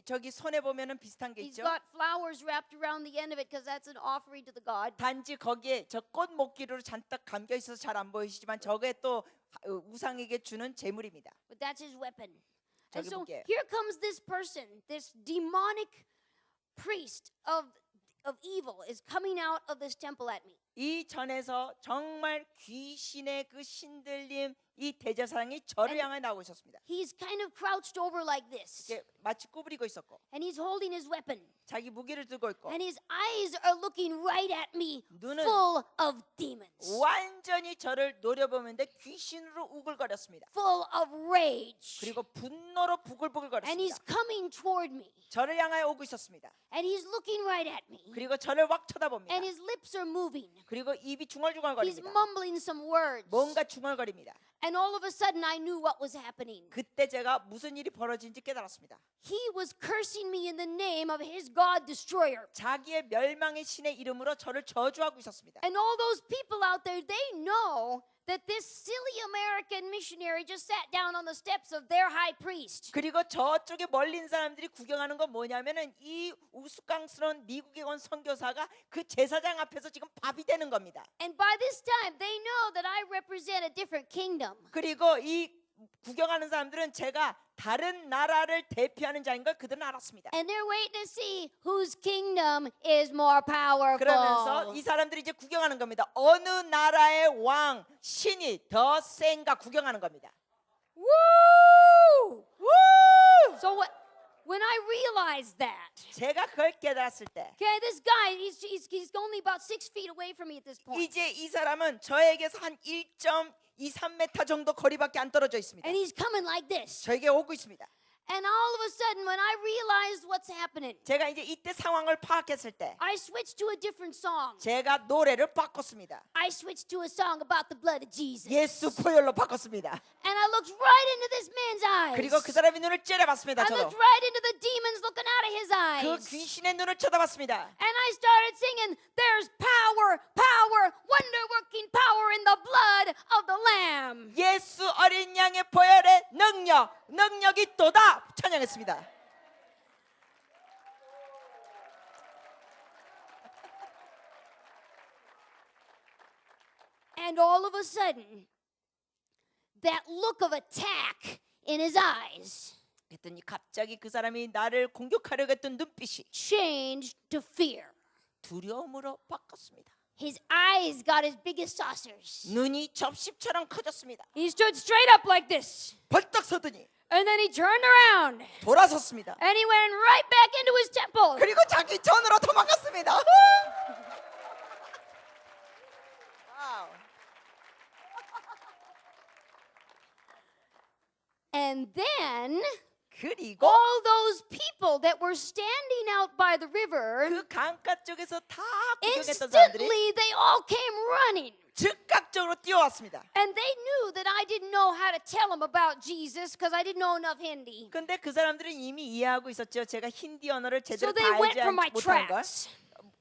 저기 손에 보면은 비슷한 게 He's 있죠. got flowers wrapped around the end of it because that's an offering to the God. 단지 거기에 저 꽃 목기로 잔뜩 감겨 있어서 잘 안 보이시지만 저게 또 우상에게 주는 제물입니다. But that's his weapon. And 저기 so 볼게요. here comes this person, this demonic priest of evil is coming out of this temple at me. 이 전에서 정말 귀신의 그 신들림 이 대제사장이 저를 향해 나오고 있었습니다. He's kind of crouched over like this. 이렇게 마치 구부리고 있었고 And he's holding his weapon. 자기 무기를 들고 있고 And his eyes are looking right at me, 눈은 full of demons, 완전히 저를 노려보는데 귀신으로 우글거렸습니다. full of rage. 그리고 분노로 And he's 부글부글거렸습니다. coming toward me. 저를 향하여 오고 있었습니다. And he's looking right at me. 그리고 저를 확 쳐다봅니다. And his lips are moving. 그리고 입이 He's 중얼중얼거립니다. mumbling some words. 뭔가 중얼거립니다. And all of a sudden I knew what was happening. 그때 제가 무슨 일이 벌어진지 깨달았습니다. He was cursing me in the name of his God destroyer. 자기의 멸망의 신의 이름으로 저를 저주하고 있었습니다. And all those people out there, they know that this silly American missionary just sat down on the steps of their high priest. 그리고 저쪽에 멀리 있는 사람들이 구경하는 건 뭐냐면은 이 우스꽝스러운 미국에 온 선교사가 그 제사장 앞에서 지금 밥이 되는 겁니다. And by this time, they know that I represent a different kingdom. 그리고 이 구경하는 사람들은 제가 다른 나라를 대표하는 자인 걸 그들은 알았습니다. And they're waiting to see whose kingdom is more powerful. 그러면서 이 사람들이 이제 구경하는 겁니다. 어느 나라의 왕 신이 더 센가 구경하는 겁니다. Woo! So when I realized that, 제가 그걸 깨달았을 때 okay, this guy, he's only about 6 feet away from me at this point. 이제 이 사람은 저에게서 한 1.23m 정도 거리밖에 안 떨어져 있습니다. And he's coming like this. 저에게 오고 있습니다. And all of a sudden, when I realized what's happening, 제가 이제 이때 상황을 파악했을 때 I switched to a different song. 제가 노래를 바꿨습니다. I switched to a song about the blood of Jesus. 예수 보혈로 바꿨습니다. And I looked right into this man's eyes. 그리고 그 사람의 눈을 째려봤습니다. I 저도 looked right into the demons looking out of his 그 eyes. 귀신의 눈을 쳐다봤습니다. And I started singing, there's power, power, wonder-working power in the blood of the Lamb. 예수 어린 양의 보혈의 능력이 있도다 찬양했습니다. And all of a sudden, that look of attack in his eyes 그랬더니 갑자기 그 사람이 나를 공격하려고 했던 눈빛이 changed to fear. 두려움으로 바뀌었습니다. His eyes got as big as saucers. 눈이 접시처럼 커졌습니다. He stood straight up like this. 벌떡 서더니 And then he turned around. 돌아섰습니다. And he went right back into his temple. 그리고 자기 전으로 도망갔습니다. 와우. And then 그리고 all those people that were standing out by the river, 그 강가 쪽에서 다 구경했던 사람들이 instantly they all came running. 즉각적으로 뛰어왔습니다. And they knew that I didn't know how to tell them about Jesus because I didn't know enough Hindi. 근데 그 사람들은 이미 이해하고 있었죠. 제가 힌디 언어를 So 제대로 다 they went 알지 for my 못하는 걸. tracks.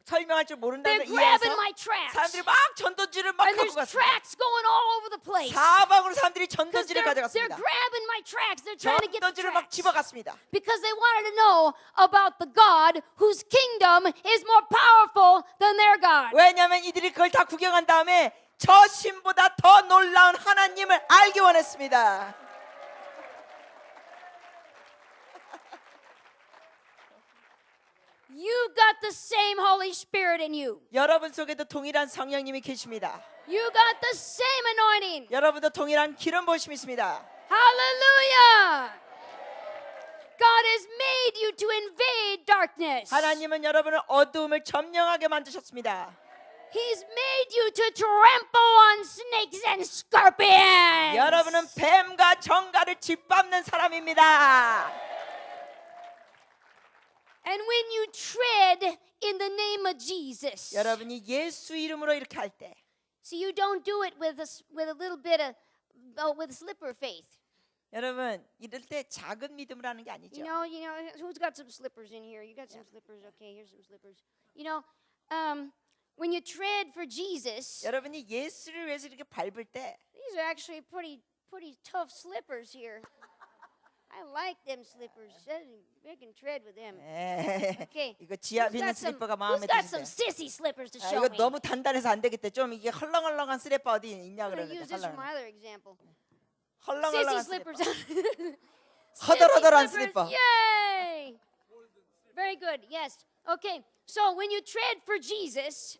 설명할 줄 모른다는 They're 걸 이해해서 grabbing my tracks. 사람들이 막 전도지를 막 And 갖고 there's 갔습니다. tracks going all over the place. 사방으로 사람들이 Because 전도지를 they're 가져갔습니다. grabbing my tracks. They're trying to get the 전도지를 막 tracks. 집어갔습니다. Because they wanted to know about the God whose kingdom is more powerful than their God. 왜냐하면 이들이 그걸 다 구경한 다음에 저 신보다 더 놀라운 하나님을 알기 원했습니다. the same Holy Spirit in you. 여러분 속에도 동일한 성령님이 계십니다. You got the same anointing. 여러분도 동일한 기름 부으심이 있습니다. Hallelujah. God has made you to invade darkness. 하나님은 여러분을 어두움을 점령하게 만드셨습니다. He's made you to trample on snakes and scorpions. 여러분은 뱀과 정갈을 짓밟는 사람입니다. And when you tread in the name of Jesus, 여러분이 예수 이름으로 이렇게 할 때 see, you don't do it with a little bit of with slipper faith. 여러분 이럴 때 작은 믿음을 하는 게 아니죠. You know, who's got some slippers in here? You got some slippers? Okay, here's some slippers. You know, when you tread for Jesus, 여러분이 예수를 위해서 이렇게 밟을 때 these are actually pretty tough slippers here. I like them slippers. We can tread with them. Okay. 이거 지압 있는 슬리퍼가 마음에 who's got some 드세요. sissy slippers to 아, show 이거 me? 너무 단단해서 안 되겠대. 좀 이게 헐렁헐렁한 슬리퍼 어디 있냐 I'm going to 그러는데 use this for my 헐렁. other example. Sissy 헐렁헐렁한 slippers. 슬리퍼. Sissy 허덜허덜한 slippers. 슬리퍼. Yay! Very good. Yes. Okay. So when you tread for Jesus,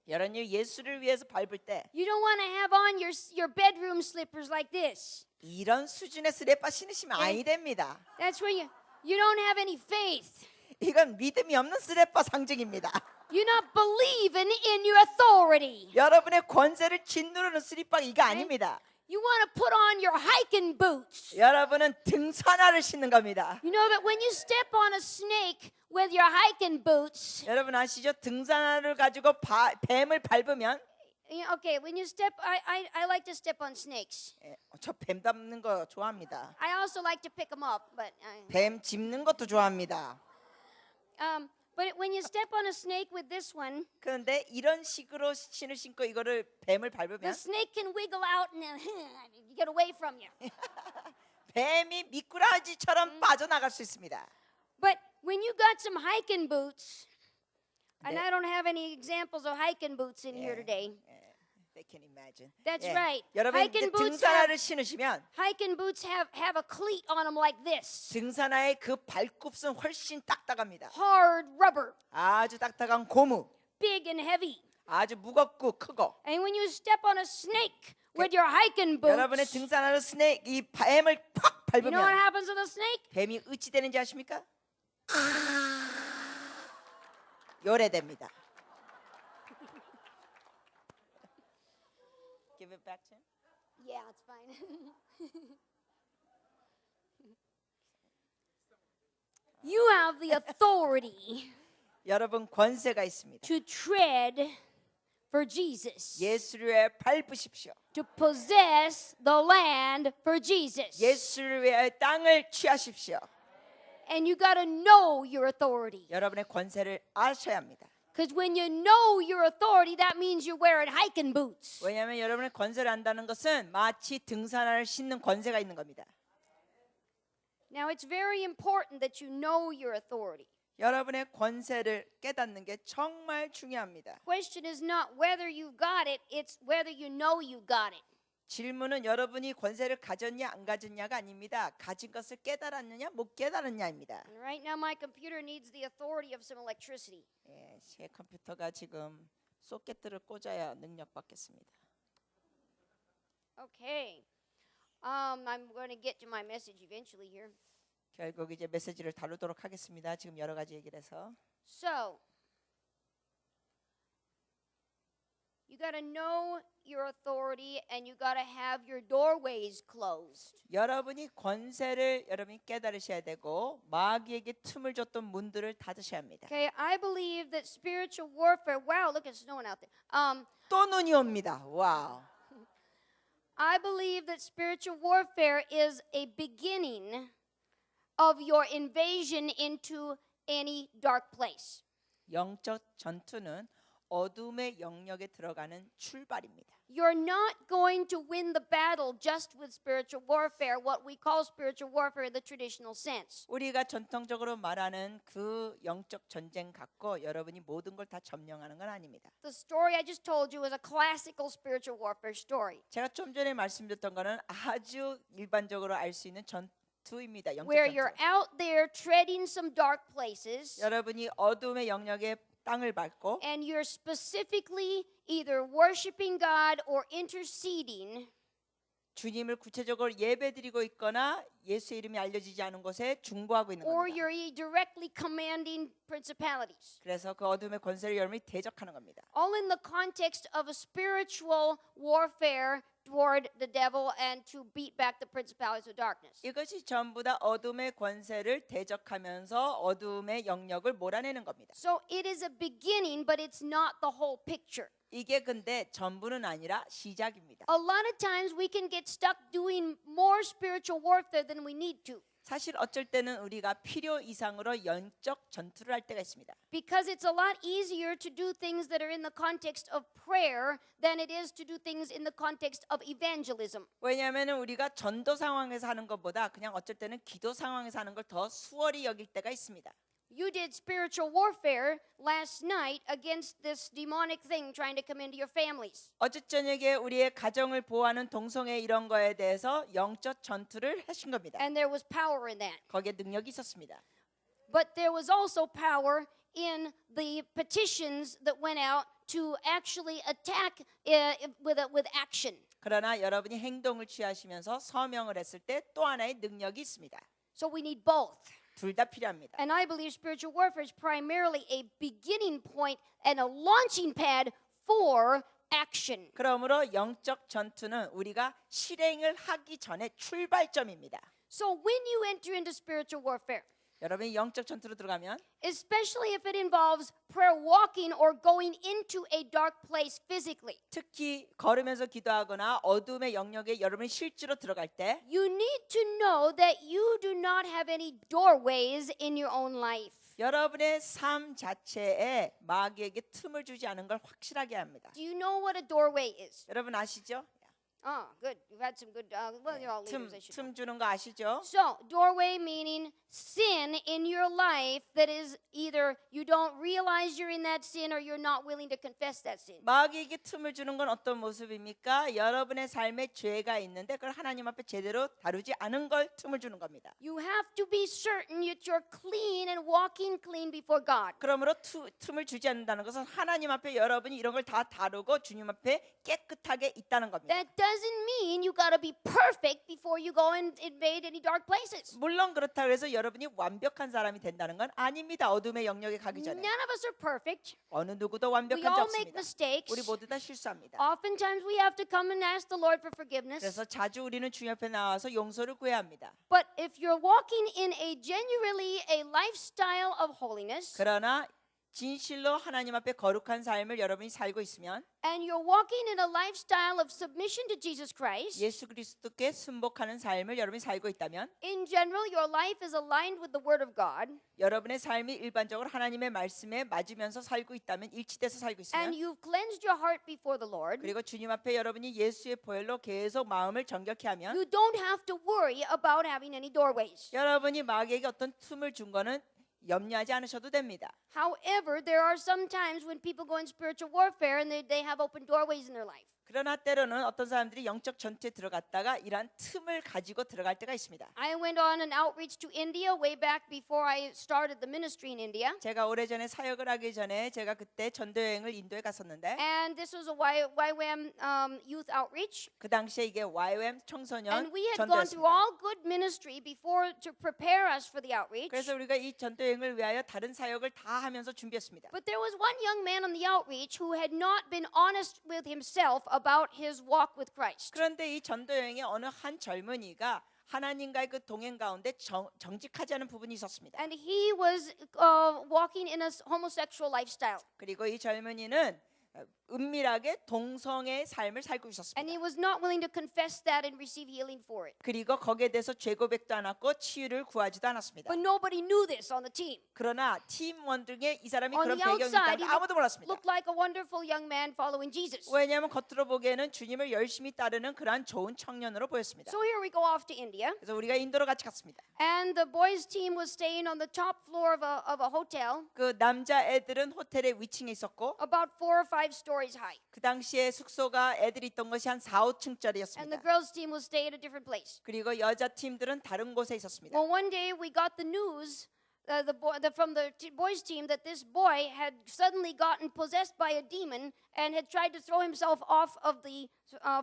여러분이 예수를 위해서 밟을 때 you don't want to have on your bedroom slippers like this. 이런 수준의 슬리퍼 신으시면 아니 됩니다. That's where you don't have any faith. 이건 믿음이 없는 슬리퍼 상징입니다. You're not believing in your authority. 여러분의 권세를 짓누르는 슬리퍼가 이거 아닙니다. You want to put on your hiking boots. 여러분은 등산화를 신는 겁니다. You know that when you step on a snake with your hiking boots, 여러분 아시죠? 등산화를 가지고 뱀을 밟으면 okay, when you step, I like to step on snakes. 저 뱀 잡는 거 좋아합니다. I also like to pick them up, but 뱀 짚는 것도 좋아합니다. but when you step on a snake with this one, 그런데 이런 식으로 신을 신고 이거를 뱀을 the 밟으면 snake can wiggle out and then get away from you. 뱀이 미꾸라지처럼 빠져나갈 수 있습니다. But when you got some hiking boots, and 네. I don't have any examples of hiking boots in here today. They can imagine. That's right. 여러분 이제 Hiking boots 등산화를 신으시면 Hiking boots have a cleat on them like this. 등산화의 그 발굽은 훨씬 딱딱합니다. Hard rubber, 아주 딱딱한 고무, big and heavy. 아주 무겁고 크고. And when you step on a snake with your hiking 여러분의 boots, 등산화로 스네이크 이 뱀을 팍 you know what 밟으면 happens to the snake? 뱀이 어찌 되는지 아십니까? 요래됩니다. Give it back to him. Yeah, it's fine. You have the authority 여러분 권세가 있습니다. to tread for Jesus, 예수를 위해 밟으십시오. to possess the land for Jesus. 예수를 위해 땅을 취하십시오. And you got to know your authority. 여러분의 권세를 아셔야 합니다. Because when you know your authority, that means you're wearing hiking boots. 왜냐하면 여러분의 권세를 안다는 것은 마치 등산화를 신는 권세가 있는 겁니다. Now, it's very important that you know your authority. 여러분의 권세를 깨닫는 게 정말 중요합니다. Question is not whether you got it, it's whether you know you got it. 질문은 여러분이 권세를 가졌냐 안 가졌냐가 아닙니다. 가진 것을 깨달았느냐 못 깨달았냐입니다. And right now, my computer needs the authority of some electricity. 예, 제 컴퓨터가 지금 소켓들을 꽂아야 능력 받겠습니다. Okay. I'm going to get to my message eventually here. 결국 이제 메시지를 다루도록 하겠습니다. 지금 여러 가지 얘기를 해서 So, you got to know your authority and you got to have your doorways closed. 여러분이 권세를 여러분이 깨달으셔야 되고 마귀에게 틈을 줬던 문들을 닫으셔야 합니다. Okay, I believe that spiritual warfare. Wow, look, it's snowing out there. 또 눈이 옵니다. 와우. I believe that spiritual warfare is a beginning of your invasion into any dark place. 영적 전투는 어둠의 영역에 들어가는 출발입니다. You're not going to win the battle just with spiritual warfare, what we call spiritual warfare in the traditional sense. 우리가 전통적으로 말하는 그 영적 전쟁 갖고 여러분이 모든 걸 다 점령하는 건 아닙니다. The story I just told you is a classical spiritual warfare story. 제가 좀 전에 말씀드렸던 거는 아주 일반적으로 알 수 있는 전투입니다. 영적 where 전투. you're out there treading some dark places 여러분이 어둠의 영역에 땅을 밟고 and you're specifically either worshiping God or interceding 주님을 구체적으로 예배드리고 있거나 예수의 이름이 알려지지 않은 곳에 중보하고 있는 or 겁니다. you're directly commanding principalities. 그래서 그 어둠의 권세를 여러분이 대적하는 겁니다. All in the context of a spiritual warfare toward the devil and to beat back the principalities of darkness. 이것이 전부 다 어둠의 권세를 대적하면서 어둠의 영역을 몰아내는 겁니다. So it is a beginning, but it's not the whole picture. 이게 근데 전부는 아니라 시작입니다. A lot of times we can get stuck doing more spiritual warfare than we need to 사실 어쩔 때는 우리가 필요 이상으로 영적 전투를 할 때가 있습니다. because it's a lot easier to do things that are in the context of prayer than it is to do things in the context of evangelism. 왜냐하면 우리가 전도 상황에서 하는 것보다 그냥 어쩔 때는 기도 상황에서 하는 걸 더 수월히 여길 때가 있습니다. You did spiritual warfare last night against this demonic thing trying to come into your families. 어제 저녁에 우리의 가정을 보호하는 동성애 이런 거에 대해서 영적 전투를 하신 겁니다. And there was power in that. 거기에 능력이 있었습니다. But there was also power in the petitions that went out to actually attack with action. 그러나 여러분이 행동을 취하시면서 서명을 했을 때 또 하나의 능력이 있습니다. So we need both. 둘 다 필요합니다. And I believe spiritual warfare is primarily a beginning point and a launching pad for action. 그러므로 영적 전투는 우리가 실행을 하기 전에 출발점입니다. So when you enter into spiritual warfare, 여러분이 영적 전투로 들어가면 especially if it involves prayer walking or going into a dark place physically, 특히 걸으면서 기도하거나 어둠의 영역에 여러분이 실제로 들어갈 때 you need to know that you do not have any doorways in your own life. 여러분의 삶 자체에 마귀에게 틈을 주지 않은 걸 확실하게 합니다. Do you know what a doorway is? 여러분 아시죠? Oh, good. You've had some good, well, you're all leaders, I should know. 틈 주는 거 아시죠? So, doorway meaning sin in your life that is either you don't realize you're in that sin or you're not willing to confess that sin. 마귀에게 틈을 주는 건 어떤 모습입니까? 여러분의 삶에 죄가 있는데 그걸 하나님 앞에 제대로 다루지 않은 걸 틈을 주는 겁니다. You have to be certain that you're clean and walking clean before God. 그러므로 틈을 주지 않는다는 것은 하나님 앞에 여러분이 이런 걸 다 다루고 주님 앞에 깨끗하게 있다는 겁니다. That doesn't mean you got to be perfect before you go and invade any dark places. 물론 그렇다고 해서 여러분이 완벽한 사람이 된다는 건 아닙니다. 어둠의 영역에 가기 전에 None of us are perfect. 어느 누구도 We 완벽한 적 all make 없습니다. mistakes. 우리 모두 다 실수합니다. Oftentimes we have to come and ask the Lord for forgiveness. 그래서 자주 우리는 주님 앞에 나와서 용서를 구해야 합니다. But if you're walking in a genuinely a lifestyle of holiness 그러나 진실로 하나님 앞에 거룩한 삶을 여러분이 살고 있으면 and you're walking in a lifestyle of submission to Jesus Christ, 예수 그리스도께 순복하는 삶을 여러분이 살고 있다면 in general your life is aligned with the word of God 여러분의 삶이 일반적으로 하나님의 말씀에 맞으면서 살고 있다면 일치돼서 살고 and 있으면 you've cleansed your heart before the Lord, 그리고 주님 앞에 여러분이 예수의 보혈로 계속 마음을 정결케 하면 you don't have to worry about having any doorways. 여러분이 마귀에게 어떤 틈을 준 거는 염려하지 않으셔도 됩니다. However, there are some times when people go in spiritual warfare and they have open doorways in their life. 그러나 때로는 어떤 사람들이 영적 전투에 들어갔다가 이러한 틈을 가지고 들어갈 때가 있습니다. I went on an outreach to India way back before I started the ministry in India. 제가 오래전에 사역을 하기 전에 제가 그때 전도 여행을 인도에 갔었는데 And this was a YWAM youth outreach. 그 당시에 이게 YWAM 청소년 And we had gone through 전도였습니다. all good ministry before to prepare us for the outreach. 그래서 우리가 이 전도 여행을 위하여 다른 사역을 다 하면서 준비했습니다. But there was one young man on the outreach who had not been honest with himself about his walk with Christ. 그런데 이 전도 여행에 어느 한 젊은이가 하나님과의 그 동행 가운데 정직하지 않은 부분이 있었습니다. And he was walking in a homosexual lifestyle. 그리고 이 젊은이는 은밀하게 동성의 삶을 살고 And 있었습니다. he was not willing to confess that and receive healing for it. 그리고 거기에 대해서 죄고백도 안 했고 치유를 구하지도 않았습니다. But nobody knew this on the team. 그러나 팀원 중에 이 사람이 On 그런 the 배경이 outside, 있다는 he 걸 아무도 몰랐습니다. looked like a wonderful young man following Jesus. 왜냐하면 겉으로 보기에는 주님을 열심히 따르는 그러한 좋은 청년으로 보였습니다. So here we go off to India. 그래서 우리가 인도로 같이 갔습니다. And the boys' team was staying on the top floor of a hotel, 그 남자 애들은 호텔의 위층에 있었고 about 4 or 5 stories stories high. 그 당시에 숙소가 애들이 있던 것이 한 4, And the 5층짜리였습니다. girls' team will stay at a different place. 그리고 여자 팀들은 다른 곳에 있었습니다. Well, one day we got the news from the boys' team that this boy had suddenly gotten possessed by a demon and had tried to throw himself off of the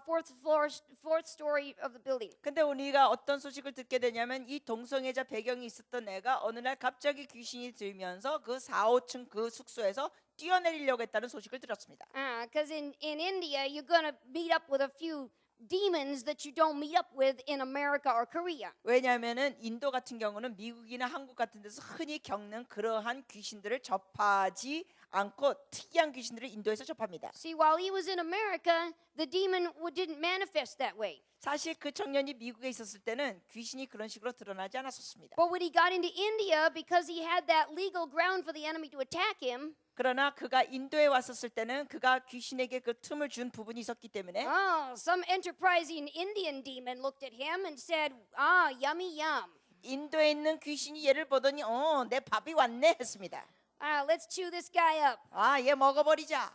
fourth story of the building. 근데 우리가 어떤 소식을 듣게 되냐면 이 동성애자 배경이 있었던 애가 어느 날 갑자기 귀신이 들면서 그 4, 5층 그 숙소에서 뛰어내리려고 했다는 소식을 들었습니다. Because in India, you're going to meet up with a few demons that you don't meet up with in America or Korea. 왜냐하면은 인도 같은 경우는 미국이나 한국 같은 데서 흔히 겪는 그러한 귀신들을 접하지 않고 특이한 귀신들을 인도에서 접합니다. See, while he was in America, the demon didn't manifest that way. 사실 그 청년이 미국에 있었을 때는 귀신이 그런 식으로 드러나지 않았었습니다. But when he got into India, because he had that legal ground for the enemy to attack him, 그러나 그가 인도에 왔었을 때는 그가 귀신에게 그 틈을 준 부분이 있었기 때문에 some enterprising Indian demon looked at him and said, "Ah, yummy yum. 인도에 있는 귀신이 얘를 보더니 내 밥이 왔네 했습니다. Let's chew this guy up." 얘 먹어버리자.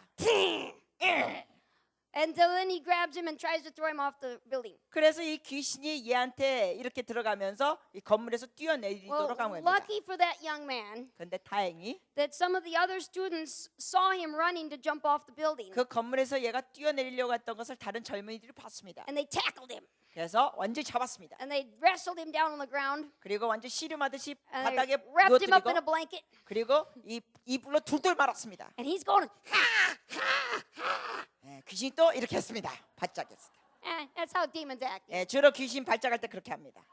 And so then he grabs him and tries to throw him off the building. 그래서 이 귀신이 얘한테 이렇게 들어가면서 이 건물에서 Well, 뛰어내리도록 한 겁니다. lucky for that young man 근데 다행히 that some of the other students saw him running to jump off the building, 그 건물에서 얘가 뛰어내리려고 했던 것을 다른 젊은이들이 봤습니다. and they tackled him 그래서 완전히 잡았습니다. and they wrestled him down on the ground 그리고 완전 씨름하듯이 and 바닥에 they wrapped him up in a 누워뜨리고 blanket, 그리고 이 이불로 둘둘 말았습니다. and he's going, 귀신이 또 이렇게 했습니다. 발작했습니다. That's how demons act. 주로 귀신 발작할 때 그렇게 합니다.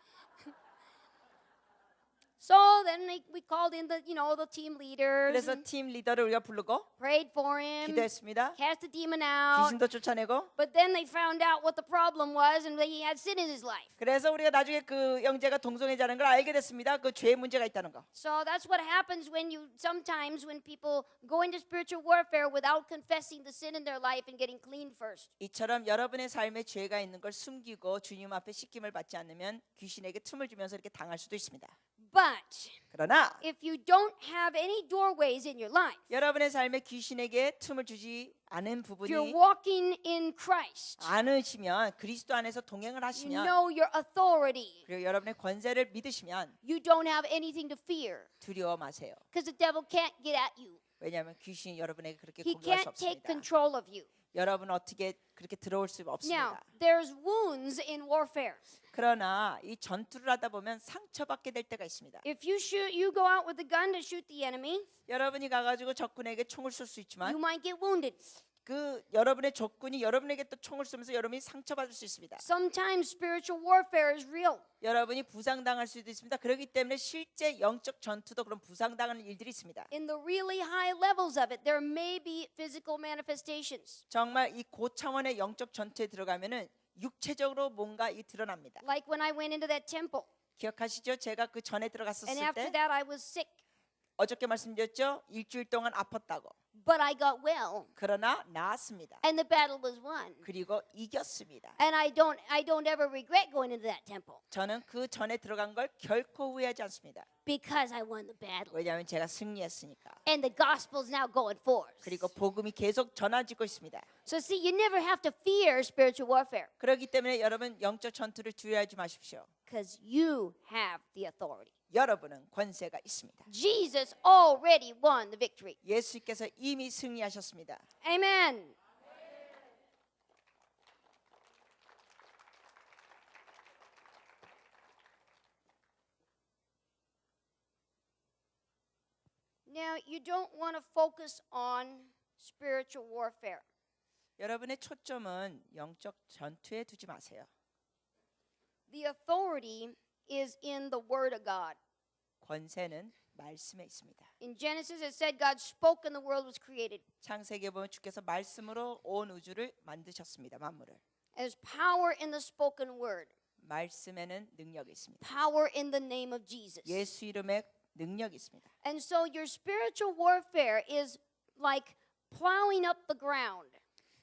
So then we called in the team leaders, 그래서 and 팀 리더를 우리가 부르고 prayed for him, 기도했습니다. cast the demon out. 귀신도 쫓아내고 But then they found out what the problem was, and that he had sin in his life. 그래서 우리가 나중에 그 형제가 동성애자라는 걸 알게 됐습니다. 그 죄의 문제가 있다는 거. So that's what happens sometimes when people go into spiritual warfare without confessing the sin in their life and getting clean first. 이처럼 여러분의 삶에 죄가 있는 걸 숨기고 주님 앞에 씻김을 받지 않으면 귀신에게 틈을 주면서 이렇게 당할 수도 있습니다. But 그러나 if you don't have any doorways in your life, 여러분의 삶에 귀신에게 틈을 주지 않은 if 부분이 you're walking in Christ, 않으시면 그리스도 안에서 동행을 you 하시면 know your authority, 그리고 여러분의 권세를 믿으시면 you don't have anything to fear 두려워 마세요. because the devil can't get at you. 왜냐하면 귀신이 여러분에게 그렇게 He 공격할 수 can't take 없습니다. control of you. 여러분 어떻게 그렇게 들어올 수 Now, 없습니다. there's wounds in warfare. 그러나 이 전투를 하다 보면 상처받게 될 때가 있습니다. If you go out with a gun to shoot the enemy, 여러분이 가가지고 적군에게 총을 쏠 수 있지만 you might get wounded. 그 여러분의 적군이 여러분에게 또 총을 쏘면서 여러분이 상처받을 수 있습니다. Sometimes spiritual warfare is real. 여러분이 부상당할 수도 있습니다. 그렇기 때문에 실제 영적 전투도 그런 부상당하는 일들이 있습니다. In the really high levels of it, there may be physical manifestations. 정말 이 고차원의 영적 전투에 들어가면은 육체적으로 뭔가 이 드러납니다. Like when I went into that temple, 기억하시죠? 제가 그 전에 and 들어갔었을 after 때 that I was sick, 어저께 말씀드렸죠? 일주일 동안 아팠다고. but I got well, 그러나 나았습니다. and the battle was won. 그리고 이겼습니다. And I don't ever regret going into that temple 저는 그 전에 들어간 걸 결코 후회하지 않습니다. because I won the battle. 왜냐하면 제가 승리했으니까. And the gospel's now going forth. 그리고 복음이 계속 전해지고 있습니다. So see, you never have to fear spiritual warfare 그렇기 때문에 여러분 영적 전투를 두려워하지 마십시오. because you have the authority. 여러분은 권세가 있습니다. Jesus already won the victory. 예수께서 이미 승리하셨습니다. Amen. Now, you don't want to focus on spiritual warfare. 여러분의 초점은 영적 전투에 두지 마세요. The authority is in the Word of God. 권세는 말씀에 있습니다. In Genesis, it said God spoke and the world was created. 창세기에 보면 주께서 말씀으로 온 우주를 만드셨습니다. 만물을. There's power in the spoken word, 말씀에는 능력이 있습니다. power in the name of Jesus. 예수 이름에 능력이 있습니다. And so your spiritual warfare is like plowing up the ground.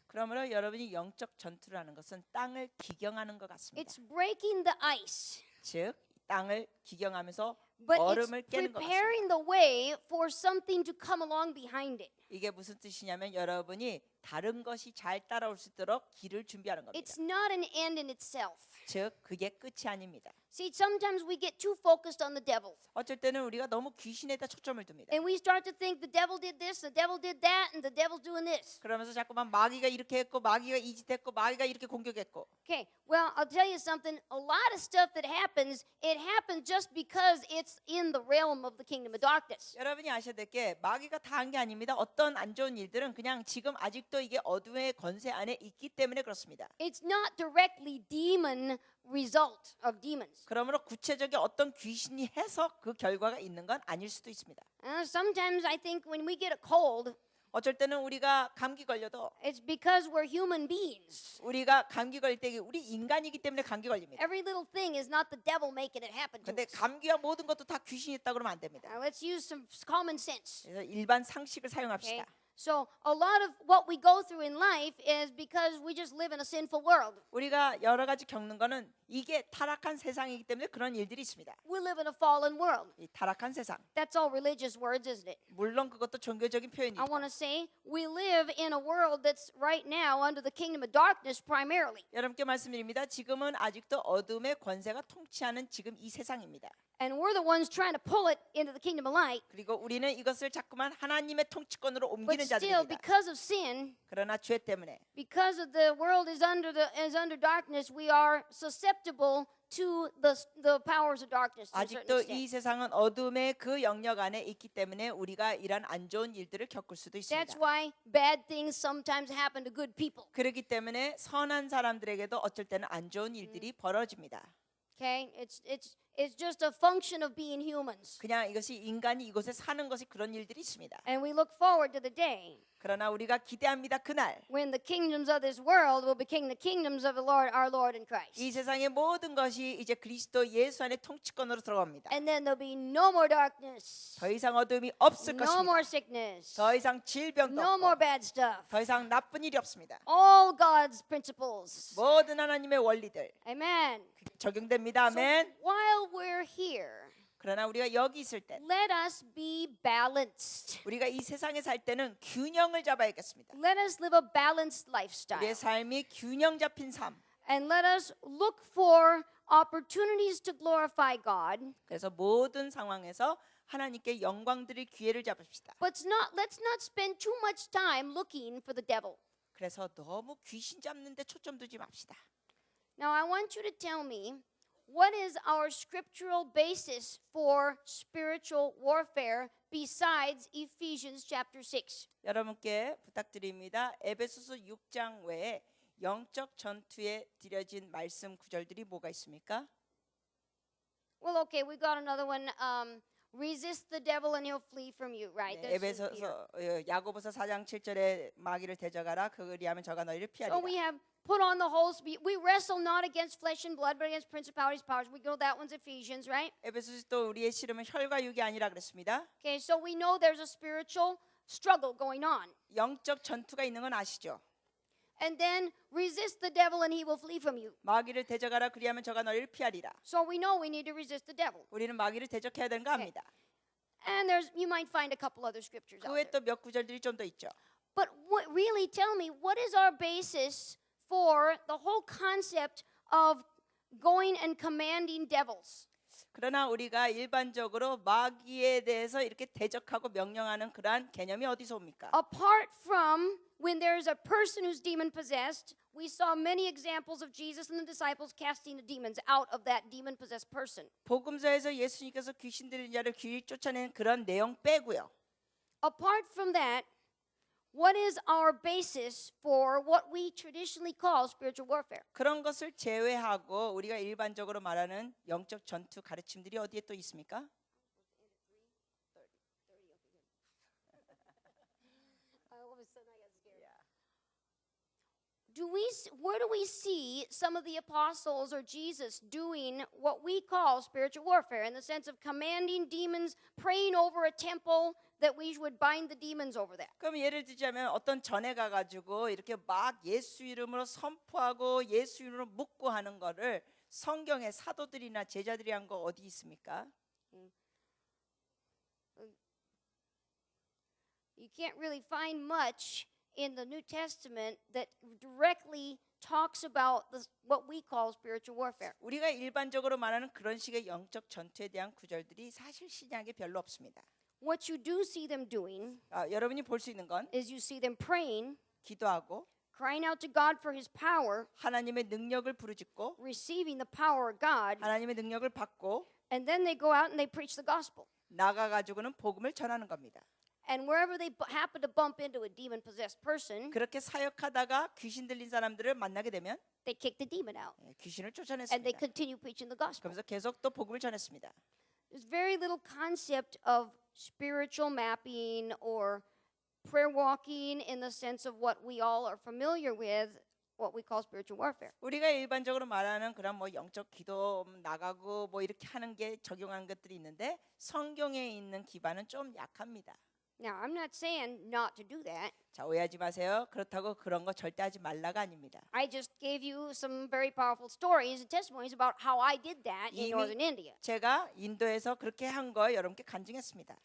그러므로 여러분이 영적 전투를 하는 것은 땅을 기경하는 것 같습니다. It's breaking the ice. 즉 땅을 기경하면서 But it's 얼음을 깨는 것 같습니다. preparing the way for something to come along behind it. 이게 무슨 뜻이냐면 여러분이 다른 것이 잘 따라올 수 있도록 길을 준비하는 겁니다. It's not an end in itself. 즉 그게 끝이 아닙니다. See, sometimes we get too focused on the devil. 어쩔 때는 우리가 너무 귀신에다 초점을 둡니다. And we start to think the devil did this, the devil did that, and the devil's doing this. 그러면서 자꾸만 마귀가 이렇게 했고 마귀가 이 짓 했고 마귀가 이렇게 공격했고 Okay, well, I'll tell you something. A lot of stuff that happens, it happens just because it's in the realm of the kingdom of darkness. 여러분이 아셔야 될 게 마귀가 다 한 게 아닙니다. 어떤 안 좋은 일들은 그냥 지금 아직도 이게 어둠의 권세 안에 있기 때문에 그렇습니다. It's not directly demon result of demons. 그러므로 구체적인 어떤 귀신이 해서 그 결과가 있는 건 아닐 수도 있습니다. Sometimes I think when we get a cold, 어쩔 때는 우리가 감기 걸려도 it's because we're human beings. 우리가 감기 걸릴 때 우리 인간이기 때문에 감기 걸립니다. Every little thing is not the devil making it happen to 근데 us. 감기와 모든 것도 다 귀신이 있다 그러면 안 됩니다. Let's use some common sense. 그래서 일반 상식을 Okay? 사용합시다. So a lot of what we go through in life is because we just live in a sinful world. 우리가 여러 가지 겪는 거는 이게 타락한 세상이기 때문에 그런 일들이 있습니다. We live in a fallen world. 이 타락한 세상. That's all religious words, isn't it? 물론 그것도 종교적인 표현이죠. I want to say we live in a world that's right now under the kingdom of darkness primarily. 여러분께 말씀드립니다. 지금은 아직도 어둠의 권세가 통치하는 지금 이 세상입니다. And we're the ones trying to pull it into the kingdom of light. 그리고 우리는 이것을 자꾸만 하나님의 통치권으로 But 옮기는 still, 자들입니다. because of sin, 그러나 죄 때문에 because of the world is under darkness, we are susceptible to the powers of darkness to a certain 아직도 이 extent. 세상은 어둠의 그 영역 안에 있기 때문에 우리가 이런 안 좋은 일들을 겪을 수도 That's 있습니다. why bad things sometimes happen to good people. 그렇기 때문에 선한 사람들에게도 어쩔 때는 안 좋은 일들이 벌어집니다. Okay, it's just a function of being humans. 그냥 이것이 인간이 이곳에 사는 것이 그런 일들이 있습니다. And we look forward to the day 그러나 우리가 기대합니다. 그날 when the kingdoms of this world will become the kingdoms of the Lord, our Lord and Christ. 이 세상의 모든 것이 이제 그리스도 예수 안에 통치권으로 들어갑니다. And then there'll be no more darkness, 더 이상 어둠이 없을 no 것입니다. more sickness, 더 이상 질병도 no more 없고 bad stuff. 더 이상 나쁜 일이 없습니다. All God's principles. 모든 하나님의 원리들 Amen. 적용됩니다. 아멘. While we're here, 그러나 우리가 여기 있을 때 let us be balanced. 우리가 이 세상에 살 때는 균형을 잡아야겠습니다. Let us live a balanced lifestyle. 우리의 삶이 균형 잡힌 삶. And let us look for opportunities to glorify God. 그래서 모든 상황에서 하나님께 영광 드릴 기회를 잡읍시다. But let's not spend too much time looking for the devil. 그래서 너무 귀신 잡는 데 초점 두지 맙시다. Now I want you to tell me what is our scriptural basis for spiritual warfare besides Ephesians chapter 6? 여러분께 부탁드립니다. 에베소서 6장 외에 영적 전투에 드려진 말씀 구절들이 뭐가 있습니까? Well, okay, we got another one. Resist the devil and he'll flee from you, right? 네, That's in Peter. 에베소서 야고보서 4장 7절에 마귀를 대적하라 그리하면 저가 너희를 피하리라. So we have put on the whole speed. We wrestle not against flesh and blood, but against principalities, powers. We know that one's Ephesians, right? 에베소서 또 우리의 씨름은 혈과 육이 아니라 그랬습니다. Okay, so we know there's a spiritual struggle going on. 영적 전투가 있는 건 아시죠? And then resist the devil and he will flee from you. 마귀를 대적하라 그리하면 저가 너희를 피하리라. So we know we need to resist the devil. 우리는 마귀를 대적해야 되는 거 압니다. And you might find a couple other scriptures 그 out 외에 there. 또 몇 구절들이 좀 더 있죠. But really tell me, what is our basis for the whole concept of going and commanding devils? 그러나 우리가 일반적으로 마귀에 대해서 이렇게 대적하고 명령하는 그러한 개념이 어디서 옵니까? Apart from when there's a person who's demon possessed, we saw many examples of Jesus and the disciples casting the demons out of that demon possessed person. 복음서에서 예수님께서 귀신 들린 자를 귀 쫓아내는 그런 내용 빼고요. Apart from that, what is our basis for what we traditionally call spiritual warfare? 그런 것을 제외하고 우리가 일반적으로 말하는 영적 전투 가르침들이 어디에 또 있습니까? Where do we see some of the apostles or Jesus doing what we call spiritual warfare in the sense of commanding demons, praying over a temple that we would bind the demons over that? 그럼 예를 들자면 어떤 전에 가가지고 이렇게 막 예수 이름으로 선포하고 예수 이름으로 묻고 하는 거를 성경의 사도들이나 제자들이 한 거 어디 있습니까? you can't really find much in the New Testament that directly talks about what we call spiritual warfare. 우리가 일반적으로 말하는 그런 식의 영적 전투에 대한 구절들이 사실 신약에 별로 없습니다. What you do see them doing 여러분이 볼 수 있는 건 is you see them praying, 기도하고 crying out to God for his power, 하나님의 능력을 부르짖고 receiving the power of God, 하나님의 능력을 받고 and then they go out and they preach the gospel. 나가가지고는 복음을 전하는 겁니다. And wherever they happen to bump into a demon-possessed person, 그렇게 사역하다가 귀신 들린 사람들을 만나게 되면 they kick the demon out 귀신을 and they 쫓아냈습니다. continue preaching the gospel. 그러면서 계속 또 복음을 전했습니다. There's very little concept of spiritual mapping or prayer walking in the sense of what we all are familiar with, what we call spiritual warfare. 우리가 일반적으로 말하는 그런 뭐 영적 기도 나가고 뭐 이렇게 하는 게 적용하는 것들이 있는데 성경에 있는 기반은 좀 약합니다. Now, I'm not saying not to do that. 자, 오해하지 마세요. 그렇다고 그런 거 절대 하지 말라가 아닙니다. I just gave you some very powerful stories and testimonies about how I did that in 이미- northern India. 제가 인도에서 그렇게 한 거 여러분께 간증했습니다.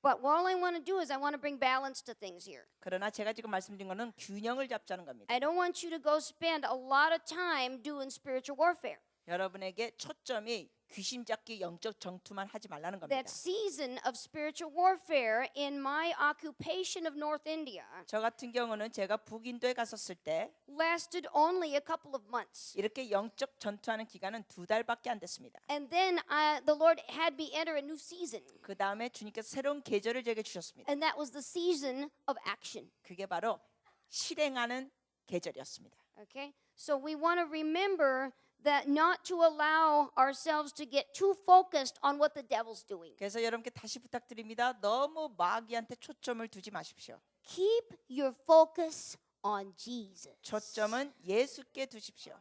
But all I want to do is I want to bring balance to things here. 그러나 제가 지금 말씀드린 거는 균형을 잡자는 겁니다. I don't want you to go spend a lot of time doing spiritual warfare. 여러분에게 초점이 귀신 잡기 영적 전투만 하지 말라는 겁니다. That season of spiritual warfare in my occupation of North India 저 같은 경우는 제가 북인도에 갔었을 때 lasted only a couple of months. 이렇게 영적 전투하는 기간은 2달밖에 안 됐습니다. And then the Lord had me enter a new season. 그 다음에 주님께서 새로운 계절을 제게 주셨습니다. And that was the season of action. 그게 바로 실행하는 계절이었습니다. Okay? So we want to remember that not to allow ourselves to get too focused on what the devil's doing. 그래서 여러분께 다시 부탁드립니다. 너무 마귀한테 초점을 두지 마십시오. Keep your focus on Jesus. 초점은 예수께 두십시오.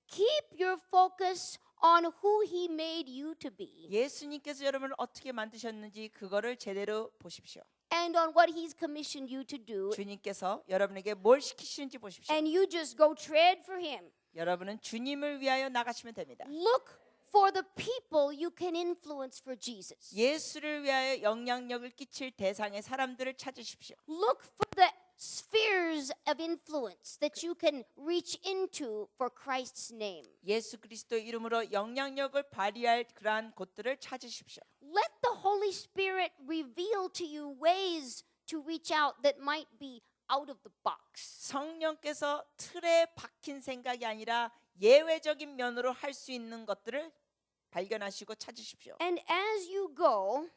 Keep your focus on who he made you to be 예수님께서 여러분을 어떻게 만드셨는지 그거를 제대로 보십시오. and on what he's commissioned you to do. 주님께서 여러분에게 뭘 시키시는지 보십시오. And you just go tread for him. 여러분은 주님을 위하여 나가시면 됩니다. Look for the people you can influence for Jesus. 예수를 위하여 영향력을 끼칠 대상의 사람들을 찾으십시오. Look for the spheres of influence that you can reach into for Christ's name. 예수 그리스도 이름으로 영향력을 발휘할 그러한 곳들을 찾으십시오. Let the Holy Spirit reveal to you ways to reach out that might be out of the box. 성령께서 틀에 박힌 생각이 아니라 예외적인 면으로 할 수 있는 것들을 발견하시고 찾으십시오. And as you go,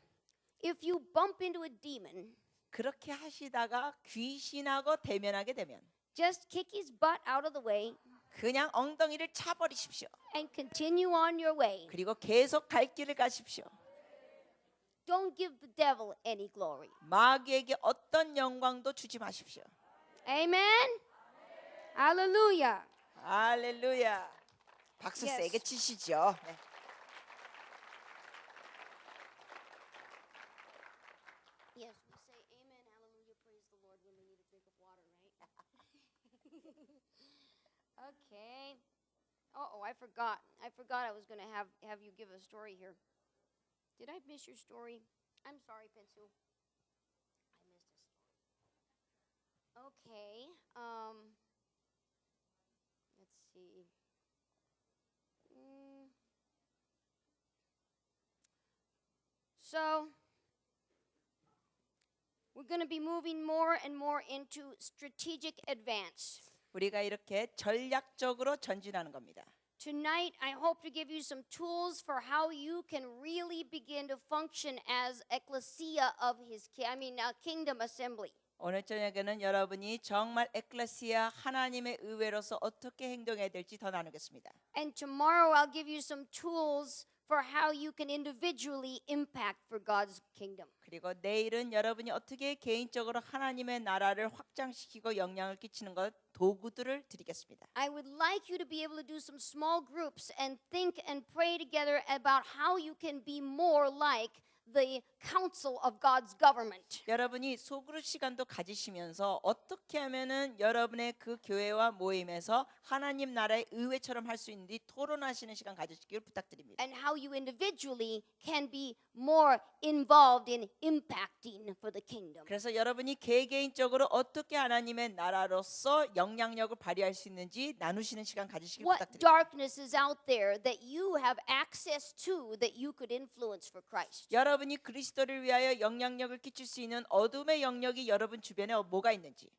if you bump into a demon, 그렇게 하시다가 귀신하고 대면하게 되면 just kick his butt out of the way 그냥 엉덩이를 차버리십시오. and continue on your way. 그리고 계속 갈 길을 가십시오. Don't give the devil any glory. 마귀에게 어떤 영광도 주지 마십시오. Amen? Hallelujah. 할렐루야. 박수 Yes. 세게 치시죠. 네. Yes, we say amen, hallelujah, praise the Lord when we need a drink of water, right? Okay. Oh, I forgot. I was going to have you give a story here. Did I miss your story? I'm sorry, Pensu. I missed a story. Okay. Let's see. So, we're going to be moving more and more into strategic advance. 우리가 이렇게 전략적으로 전진하는 겁니다. Tonight, I hope to give you some tools for how you can really begin to function as ecclesia of his kingdom assembly. 오늘 저녁에는 여러분이 정말 에클레시아 하나님의 의회로서 어떻게 행동해야 될지 더 나누겠습니다. And tomorrow, I'll give you some tools for how you can individually impact for God's kingdom. 그리고 내일은 여러분이 어떻게 개인적으로 하나님의 나라를 확장시키고 영향을 끼치는 것 도구들을 드리겠습니다. I would like you to be able to do some small groups and think and pray together about how you can be more like the council of God's government. 여러분이 소그룹 시간도 가지시면서 어떻게 하면은 여러분의 그 교회와 모임에서 하나님 나라의 의회처럼 할 수 있는지 토론하시는 시간 가지시길 부탁드립니다. And how you individually can be more involved in impacting for the kingdom. 그래서 여러분이 개개인적으로 어떻게 하나님의 나라로서 영향력을 발휘할 수 있는지 나누시는 시간 가지시길 What 부탁드립니다. darkness is out there that you have access to that you could influence for Christ? 여러분이 그리스도를 위하여 영향력을 끼칠 수 있는 어둠의 영역이 여러분 주변에 뭐가 있는지.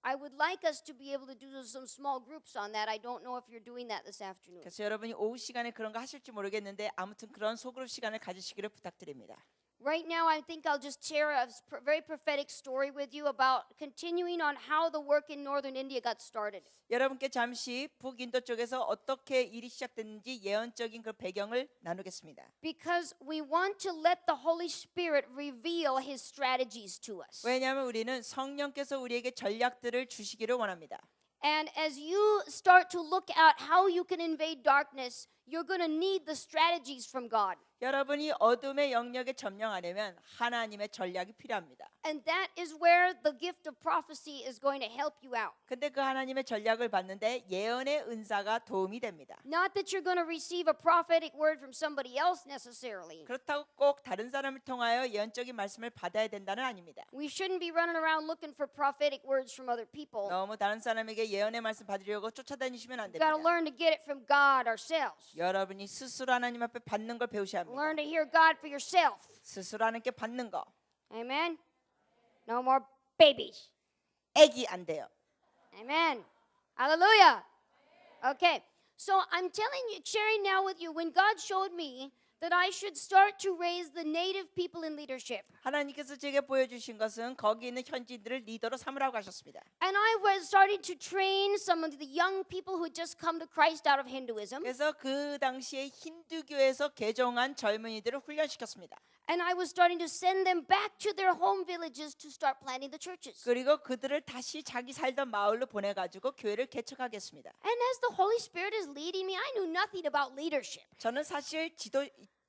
I would like us to be able to do some small groups on that. I don't know if you're doing that this afternoon. 그래서 여러분이 오후 시간에 그런 거 하실지 모르겠는데 아무튼 그런 소그룹 시간을 가지시기를 부탁드립니다. Right now, I think I'll just share a very prophetic story with you about continuing on how the work in northern India got started. 여러분께 잠시 북인도 쪽에서 어떻게 일이 시작됐는지 예언적인 그 배경을 나누겠습니다. Because we want to let the Holy Spirit reveal His strategies to us. 왜냐하면 우리는 성령께서 우리에게 전략들을 주시기를 원합니다. And as you start to look at how you can invade darkness, you're going to need the strategies from God. 여러분이 어둠의 영역에 점령하려면 하나님의 전략이 필요합니다. And that is where the gift of prophecy is going to help you out. 근데 그 하나님의 전략을 받는데 예언의 은사가 도움이 됩니다. Not that you're going to receive a prophetic word from somebody else necessarily. 그렇다고 꼭 다른 사람을 통하여 예언적인 말씀을 받아야 된다는 아닙니다. We shouldn't be running around looking for prophetic words from other people. 너무 다른 사람에게 예언의 말씀 받으려고 쫓아다니시면 안 We've got to 됩니다. learn to get it from God ourselves. 여러분이 스스로 하나님 앞에 받는 걸 배우셔야 합니다. Learn to hear God for yourself. 스스로 하나님께 받는 거. Amen. No more babies. 애기 안 돼요. Amen. Hallelujah. Okay. So I'm sharing now with you when God showed me that I should start to raise the native people in leadership. 하나님께서 제게 보여주신 것은 거기 있는 현지인들을 리더로 삼으라고 하셨습니다. And I was starting to train some of the young people who had just come to Christ out of Hinduism. 그래서 그 당시에 힌두교에서 개종한 젊은이들을 훈련시켰습니다. And I was starting to send them back to their home villages to start planting the churches. 그리고 그들을 다시 자기 살던 마을로 보내가지고 교회를 개척하겠습니다. And as the Holy Spirit is leading me, I knew nothing about leadership. 저는 사실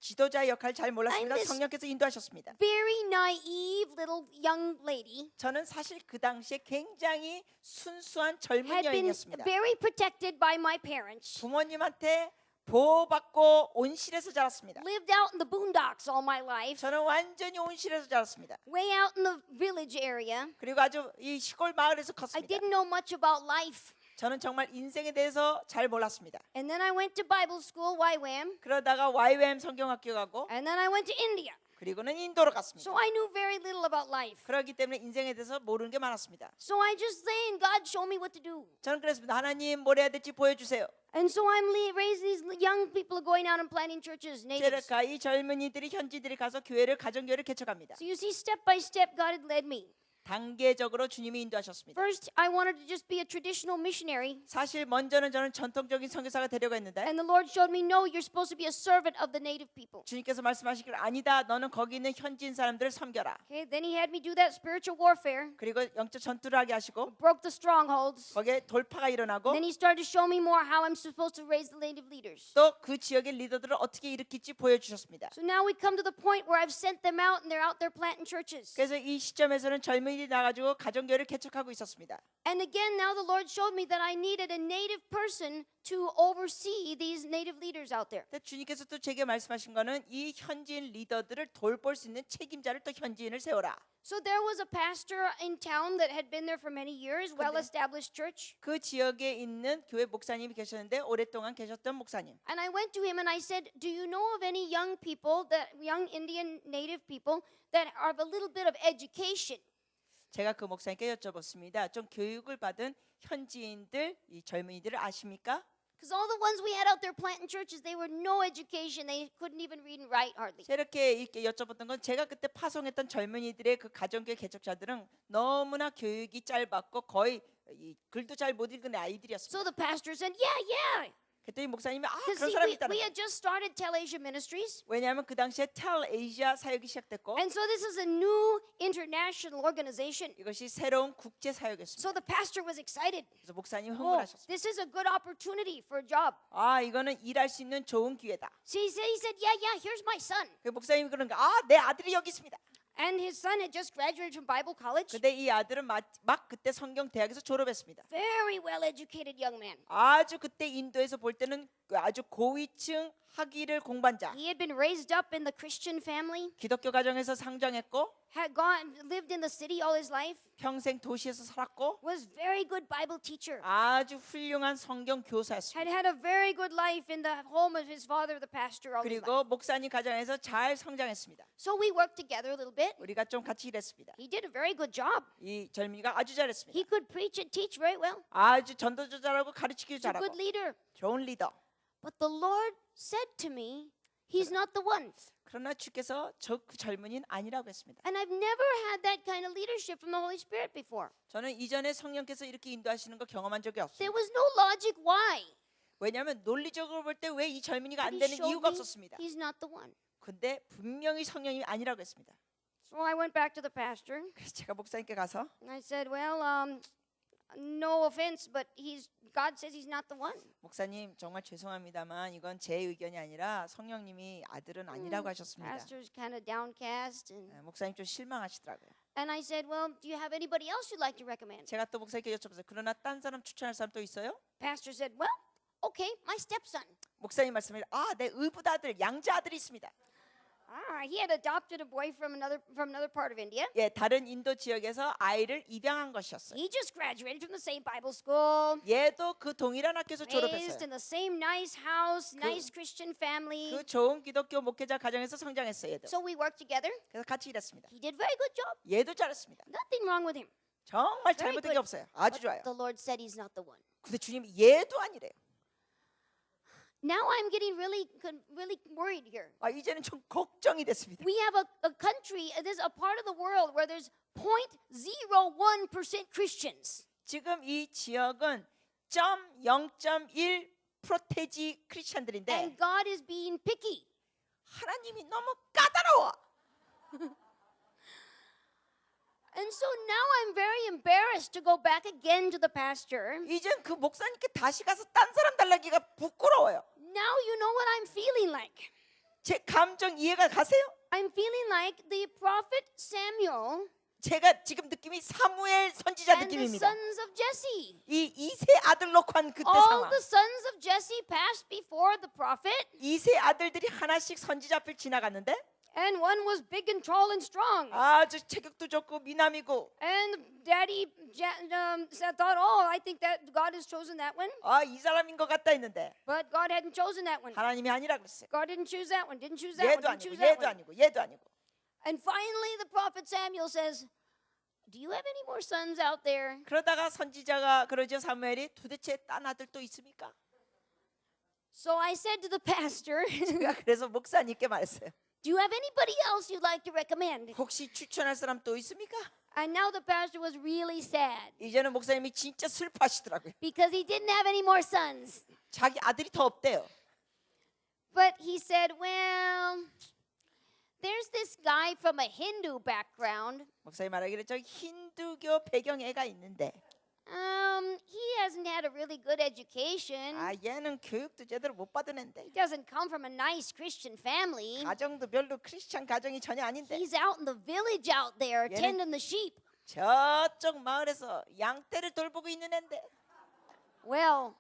지도자 역할 잘 몰랐습니다. I'm this- 성령께서 인도하셨습니다. Very naive little young lady 저는 사실 그 당시에 굉장히 순수한 젊은 had been 여인이었습니다. very protected by my parents. 부모님한테 보호받고 온실에서 자랐습니다. Lived out in the boondocks all my life, 저는 완전히 온실에서 자랐습니다. way out in the village area. 그리고 아주 이 시골 마을에서 I 컸습니다. didn't know much about life. 저는 정말 인생에 대해서 잘 몰랐습니다. And then I went to Bible school, YWAM, 그러다가 YWAM 성경학교 가고 and then I went to India. 그리고는 인도로 갔습니다. So I knew very little about life. 그렇기 때문에 인생에 대해서 모르는 게 많았습니다. So I just saying, God, show me what to do. 저는 그랬습니다. 하나님 뭘 해야 될지 보여주세요. And so I'm raising these young people going out and planting churches, natives. 제가 이 젊은이들이 현지들이 가서 교회를 가정교회를 개척합니다. So you see, step by step, God had led me. 단계적으로 주님이 인도하셨습니다. First, I wanted to just be a traditional missionary. 사실 먼저는 저는 전통적인 선교사가 되려고 했는데 And the Lord showed me, no, you're supposed to be a servant of the native people. 주님께서 말씀하시길 아니다. 너는 거기 있는 현지인 사람들을 섬겨라. Okay, then He had me do that spiritual warfare, 그리고 영적 전투를 하게 하시고 broke the strongholds. 거기에 돌파가 일어나고 Then He started to show me more how I'm supposed to raise the native leaders. 또 그 지역의 리더들을 어떻게 일으킬지 보여주셨습니다. So now we come to the point where I've sent them out and they're out there planting churches. 그래서 이 시점에서는 젊은이들이 나가지고 가정교회를 개척하고 있었습니다. And again, now the Lord showed me that I needed a native person to oversee these native leaders out there. 근데 주님께서 또 제게 말씀하신 거는 이 현지인 리더들을 돌볼 수 있는 책임자를 또 현지인을 세워라. So there was a pastor in town that had been there for many years, well-established church. 그 지역에 있는 교회 목사님이 계셨는데 오랫동안 계셨던 목사님. And I went to him and I said, do you know of any young people, young Indian native people that have a little bit of education? 제가 그 목사님께 여쭤봤습니다. 좀 교육을 받은 현지인들, 이 젊은이들을 아십니까? Because all the ones we had out there planting churches, they were no education. They couldn't even read and write hardly. 제가 이렇게 여쭤봤던 건 제가 그때 파송했던 젊은이들의 그 가정교회 개척자들은 너무나 교육이 짧았고 거의 이 글도 잘 못 읽은 아이들이었습니다. So the pastor said, yeah. 그랬더니 목사님이 아 Because 그런 see, 사람이 we 있다는 거예요. had just started Tel Asia Ministries. 왜냐하면 그 당시에 텔 아시아 사역이 시작됐고 And so this is a new international organization. 이것이 새로운 국제 사역이었습니다. So the pastor was excited. 그래서 목사님 Oh, 흥분하셨습니다. this is a good opportunity for a job. 아 이거는 일할 수 있는 좋은 기회다. So he said, yeah, here's my son. 그 목사님이 그런가 아내 아들이 여기 있습니다. And his son had just graduated from Bible college. 근데 이 아들은 막 그때 성경 대학에서 졸업했습니다. Very well educated young man. 아주 그때 인도에서 볼 때는 아주 고위층 학위를 공부한 자. He had been raised up in the Christian family, 기독교 가정에서 성장했고 had lived in the city all his life, 평생 도시에서 살았고 was very good Bible teacher, 아주 훌륭한 성경 교사였습니다. had had a very good life in the home of his father, the pastor, all his life. 그리고 목사님 가정에서 잘 성장했습니다. So we worked together a little bit. 우리가 좀 같이 일했습니다. He did a very good job. 이 젊은이가 아주 잘했습니다. He could preach and teach very well. 아주 전도도 잘하고 가르치기도 He's a 잘하고 good leader. 좋은 리더. But the Lord said to me, he's not the one. 그러나 주께서 저 그 젊은이는 아니라고 했습니다. And I've never had that kind of leadership from the Holy Spirit before. 저는 이전에 성령께서 이렇게 인도하시는 거 경험한 적이 There 없습니다. was no logic why. 왜냐하면 논리적으로 볼 때 왜 이 젊은이가 안 But he 되는 showed 이유가 me 없었습니다. he's not the one. 근데 분명히 성령이 아니라고 했습니다. So I went back to the pastor. 그래서 제가 목사님께 가서 And I said, well, no offense, but God says he's not the one. 목사님 정말 죄송합니다만 이건 제 의견이 아니라 성령님이 아들은 아니라고 하셨습니다. Pastor's kind of downcast. 목사님 좀 실망하시더라고요. And I said, well, do you have anybody else you'd like to recommend? 제가 또 목사님께 여쭤봤어요. 그러나 딴 사람 추천할 사람 또 있어요? Pastor said, well, okay, my stepson. 목사님 말씀을 내 의붓 아들, 양자 아들이 있습니다. He had adopted a boy from another part of India. 예, 다른 인도 지역에서 아이를 입양한 것이었어요. He just graduated from the same Bible school. 얘도 그 동일한 학교에서 Raised 졸업했어요. in the same nice house, nice Christian family. 그 좋은 기독교 목회자 가정에서 성장했어요. 얘도. So we worked together. 그래서 같이 일했습니다. He did very good job. 얘도 잘했습니다. Nothing wrong with him. 정말 Very 잘못된 게 good. 없어요. 아주 But 좋아요. the Lord said he's not the one. 근데 주님이 얘도 아니래요. Now I'm getting really worried here. 이제는 좀 걱정이 됐습니다. We have a country, there's a part of the world where there's 0.01% Christians. 지금 이 지역은 0.1 프로테지 크리스천들인데 And God is being picky. 하나님이 너무 까다로워. And so now I'm very embarrassed to go back again to the pastor. 이젠 그 목사님께 다시 가서 딴 사람 달라기가 부끄러워요. Now you know what I'm feeling like. 제 감정 이해가 가세요? I'm feeling like the prophet Samuel 제가 지금 느낌이 사무엘 선지자 and the 느낌입니다. sons of Jesse. 이 이세 아들 놓고 한 그때 All 상황. the sons of Jesse passed before the prophet, 이세 아들들이 하나씩 선지자 앞을 지나갔는데 and one was big and tall and strong. 아주 체격도 좋고 미남이고 And Daddy thought, oh, I think that God has chosen that one. 이 사람인 것 같다 했는데 But God hadn't chosen that one. 하나님이 아니라 그랬어요. God didn't choose that one. Didn't choose that one. 얘도 Didn't 아니고 choose that 얘도 one. 아니고 얘도 아니고. And finally, the prophet Samuel says, "Do you have any more sons out there?" 그러다가 선지자가 그러죠. 사무엘이 도대체 딴 아들 또 있습니까? So I said to the pastor, 제가 그래서 목사님께 말했어요. "Do you have anybody else you'd like to recommend?" 혹시 추천할 사람 또 있습니까? And now the pastor was really sad 이제는 목사님이 진짜 슬퍼하시더라고요. because he didn't have any more sons. 자기 아들이 더 없대요. But he said, "Well, there's this guy from a Hindu background. 목사님 말하기를 저 힌두교 배경 애가 있는데 He hasn't had a really good education. 얘는 교육도 제대로 못 받은 애인데 He doesn't come from a nice Christian family. 가정도 별로 크리스찬 가정이 전혀 아닌데 He's out in the village out there 얘는- tending the sheep." 저쪽 마을에서 양떼를 돌보고 있는 애인데 Well,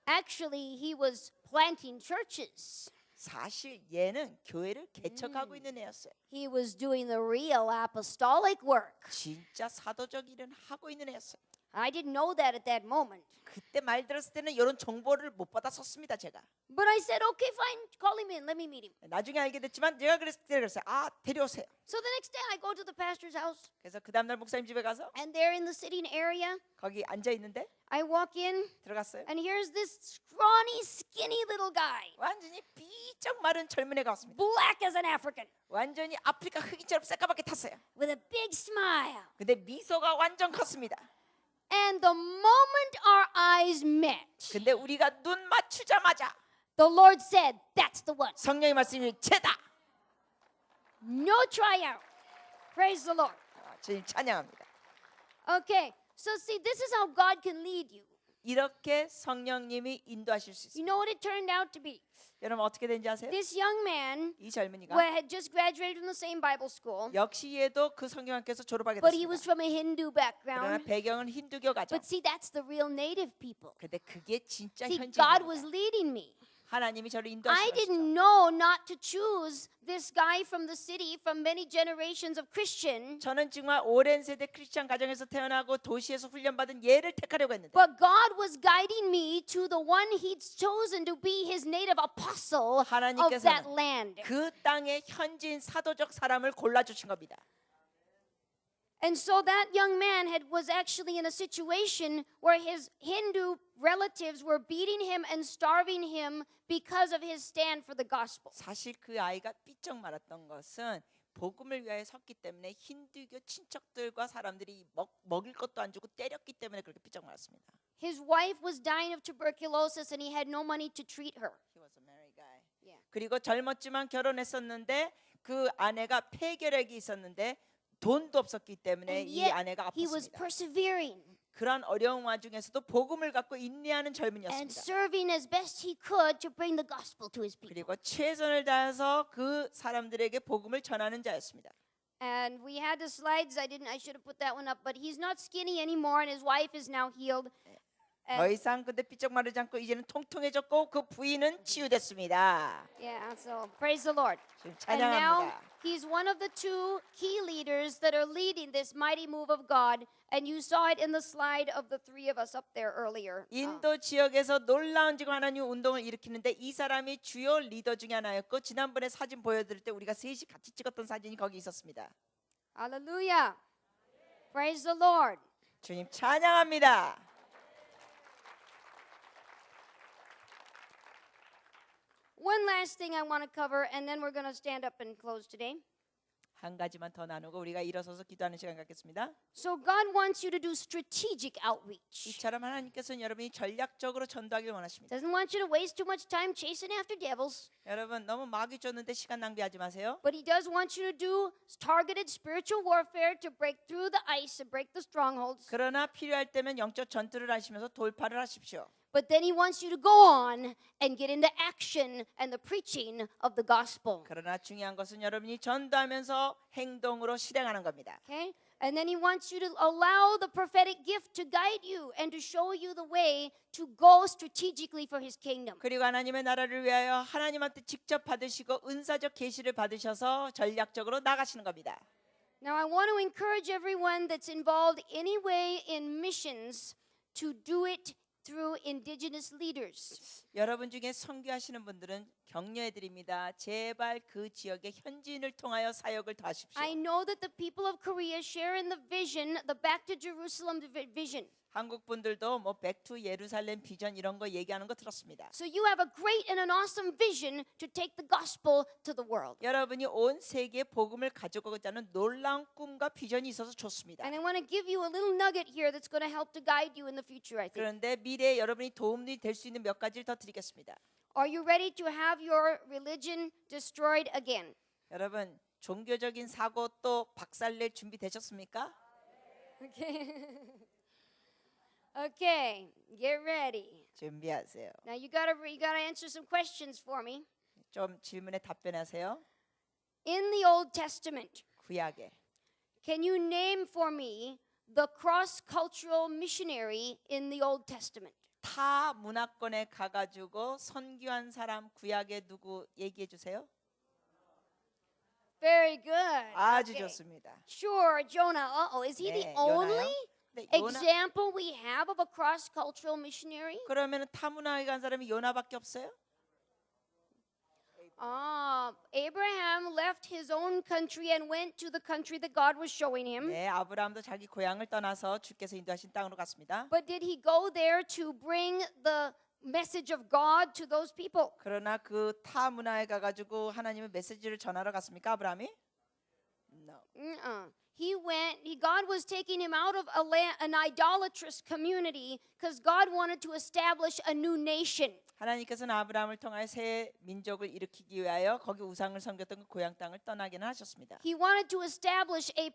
actually, he was planting churches. 사실 얘는 교회를 개척하고 있는 애였어요. He was doing the real apostolic work. 진짜 사도적 일은 하고 있는 애였어요. I didn't know that at that moment. 그때 말 들었을 때는 이런 정보를 못 받았었습니다. 제가 But I said, okay, fine, call him in. Let me meet him. 나중에 알게 됐지만 제가 그랬어요. 데려오세요. So the next day, I go to the pastor's house, 그래서 그 다음날 목사님 집에 가서 and there in the sitting area, 거기 앉아 있는데 I walk in, 들어갔어요. and here's this scrawny, skinny little guy, 완전히 삐쩍 마른 젊은 애가 왔습니다. black as an African, 완전히 아프리카 흑인처럼 새까맣게 탔어요. with a big smile. 근데 미소가 완전 컸습니다. And the moment our eyes met, 근데 우리가 눈 맞추자마자 the Lord said, "That's the one. 성령의 말씀이 쟤다. No tryout." Praise the Lord. 주님 찬양합니다. Okay, so see, this is how God can lead you. 이렇게 성령님이 인도하실 수 You 있습니다. know what it turned out to be? 여러분 어떻게 된지 아세요? This young man 이 젊은이가 had just graduated from the same Bible school, 역시 얘도 그 성경학교에서 졸업하게 but he was 됐습니다. from a Hindu 그러나 background. 배경은 힌두교 가정. But see, that's the real native people. 근데 그게 진짜 See, God was 현지입니다. leading me. 하나님이 저를 I 인도하시는 것이죠. didn't know not to choose this guy from the city from many generations of Christian. 저는 정말 오랜 세대 크리스찬 가정에서 태어나고 도시에서 훈련받은 얘를 택하려고 했는데 But God was guiding me to the one He'd chosen to be His native apostle of that 하나님께서는 land. 그 땅의 현지인 사도적 사람을 골라주신 겁니다. And so that young man was actually in a situation where his Hindu relatives were beating him and starving him because of his stand for the gospel. 사실 그 아이가 삐쩍 말았던 것은 복음을 위하여 섰기 때문에 힌두교 친척들과 사람들이 먹일 것도 안 주고 때렸기 때문에 그렇게 삐쩍 말았습니다. His wife was dying of tuberculosis and he had no money to treat her. He was a married guy. Yeah. 그리고 젊었지만 결혼했었는데 그 아내가 폐결핵이 있었는데 돈도 없었기 때문에 And 이 yet 아내가 he was 아팠습니다. persevering 그런 어려운 와중에서도 복음을 갖고 인내하는 and 젊은이였습니다. serving as best he could to bring the gospel to his people. 그리고 최선을 다해서 그 사람들에게 복음을 전하는 자였습니다. And we had the slides. I should have put that one up. But he's not skinny anymore, and his wife is now healed. 더 이상 근데 삐쩍 마르지 않고 이제는 통통해졌고 그 부인은 치유됐습니다. Yeah. So praise the Lord. 지금 And now 찬양합니다. he's one of the two key leaders that are leading this mighty move of God. And you saw it in the slide of the three of us up there earlier. 인도 지역에서 놀라운 지금 하나님 운동을 일으키는데 이 사람이 주요 리더 중에 하나였고 지난번에 사진 보여드릴 때 우리가 셋이 같이 찍었던 사진이 거기 있었습니다. Hallelujah. Praise the Lord. 주님 찬양합니다. One last thing I want to cover, and then we're going to stand up and close today. 한 가지만 더 나누고 우리가 일어서서 기도하는 시간 갖겠습니다. So God wants you to do strategic outreach. 이처럼 하나님께서는 여러분이 전략적으로 전도하기를 원하십니다. Doesn't want you to waste too much time chasing after devils, 여러분 너무 마귀 쫓는데 시간 낭비하지 마세요. but He does want you to do targeted spiritual warfare to break through the ice and break the strongholds. 그러나 필요할 때면 영적 전투를 하시면서 돌파를 하십시오. But then He wants you to go on and get into action and the preaching of the gospel. 그러나 중요한 것은 여러분이 전도하면서 행동으로 실행하는 겁니다. Okay? And then He wants you to allow the prophetic gift to guide you and to show you the way to go strategically for His kingdom. 그리고 하나님의 나라를 위하여 하나님한테 직접 받으시고 은사적 계시를 받으셔서 전략적으로 나가시는 겁니다. Now, I want to encourage everyone that's involved anyway in missions to do it through indigenous leaders. 여러분 중에 선교하시는 분들은 격려해 드립니다. 제발 그 지역의 현지인을 통하여 사역을 더 하십시오. I know that the people of Korea share in the vision, the back to Jerusalem vision. 한국 분들도 뭐 백투 예루살렘 비전 이런 거 얘기하는 거 들었습니다. So you have a great and an awesome vision to take the gospel to the world. 여러분이 온 세계에 복음을 가져가고자 하는 놀라운 꿈과 비전이 있어서 좋습니다. And I want to give you a little nugget here that's going to help to guide you in the future, I think. 그런데 미래에 여러분이 도움이 될 수 있는 몇 가지를 더 드리겠습니다. Are you ready to have your religion destroyed again? 여러분 종교적인 사고 또 박살낼 준비 되셨습니까? Okay. Okay, get ready. 준비하세요. Now you gotta answer some questions for me. 좀 질문에 답변하세요. In the Old Testament, 구약에 can you name for me the cross-cultural missionary in the Old Testament? 타 문화권에 가가지고 선교한 사람 구약에 누구 얘기해 주세요. Very good. 아주 Okay. 좋습니다. Sure, Jonah. Uh-oh, is he the 네, only 요나요? 네, 요나. example we have of a cross-cultural missionary? 그러면 타 문화에 간 사람이 요나밖에 없어요? Abraham left his own country and went to the country that God was showing him. 네, 아브라함도 자기 고향을 떠나서 주께서 인도하신 땅으로 갔습니다. But did he go there to bring the message of God to those people? 그러나 그 타 문화에 가가지고 하나님의 메시지를 전하러 갔습니까, 아브라함이? No. God was taking him out of an idolatrous community because God wanted to establish a new nation. 하나님께서는 아브라함을 통하여 새 민족을 일으키기 위하여 거기 우상을 섬겼던 그 고향 땅을 떠나게는 하셨습니다. He wanted to establish a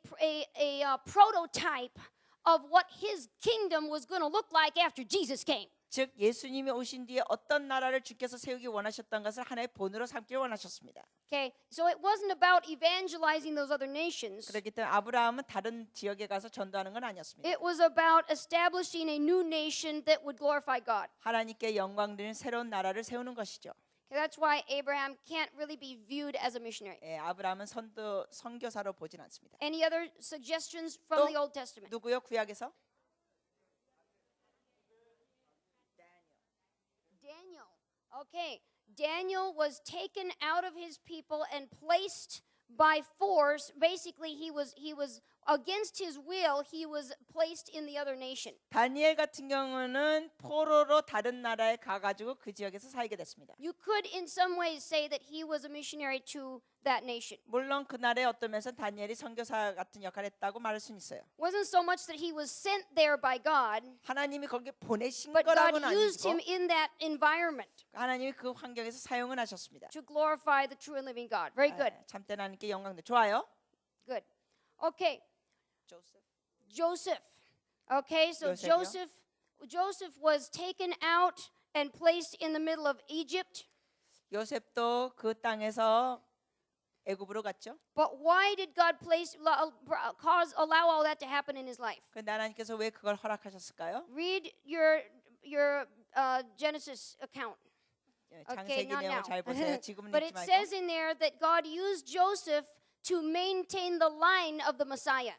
prototype of what his kingdom was going to look like after Jesus came. 즉 예수님이 오신 뒤에 어떤 나라를 주께서 세우기 원하셨던 것을 하나의 본으로 삼기 원하셨습니다. Okay, so it wasn't about evangelizing those other nations. 그렇기 때문에 아브라함은 다른 지역에 가서 전도하는 건 아니었습니다. It was about establishing a new nation that would glorify God. 하나님께 영광 드리는 새로운 나라를 세우는 것이죠. Okay, that's why Abraham can't really be viewed as a missionary. 예, 아브라함은 선교사로 보진 않습니다. Any other suggestions from 또 the Old Testament? 누구요? 구약에서? Daniel. Okay, Daniel was taken out of his people and placed by force. Basically, he was against his will. He was placed in the other nation. 다니엘 같은 경우는 포로로 다른 나라에 가가지고 그 지역에서 살게 됐습니다. You could, in some ways, say that he was a missionary to that nation. 물론 그 나라에 어떤 면에서 다니엘이 선교사 같은 역할을 했다고 말할 수는 있어요. Wasn't so much that he was sent there by God, 하나님이 거기에 보내신 but God 거라고는 used him 아니고 in that environment 하나님이 그 환경에서 사용은 하셨습니다. to glorify the true and living God. Very good. 참된 하나님께 영광도 좋아요. Good. Okay, 조셉. Joseph. Okay, so Joseph요? Joseph was taken out and placed in the middle of Egypt. 요셉도 그 땅에서 애굽으로 갔죠. But why did God allow all that to happen in his life? 그런데 하나님께서 왜 그걸 허락하셨을까요? Read your Genesis account. Okay, 창세기 not 내용을 now. 잘 보세요. 지금은 But 읽지 it says 말고. in there that God used Joseph to maintain the line of the Messiah.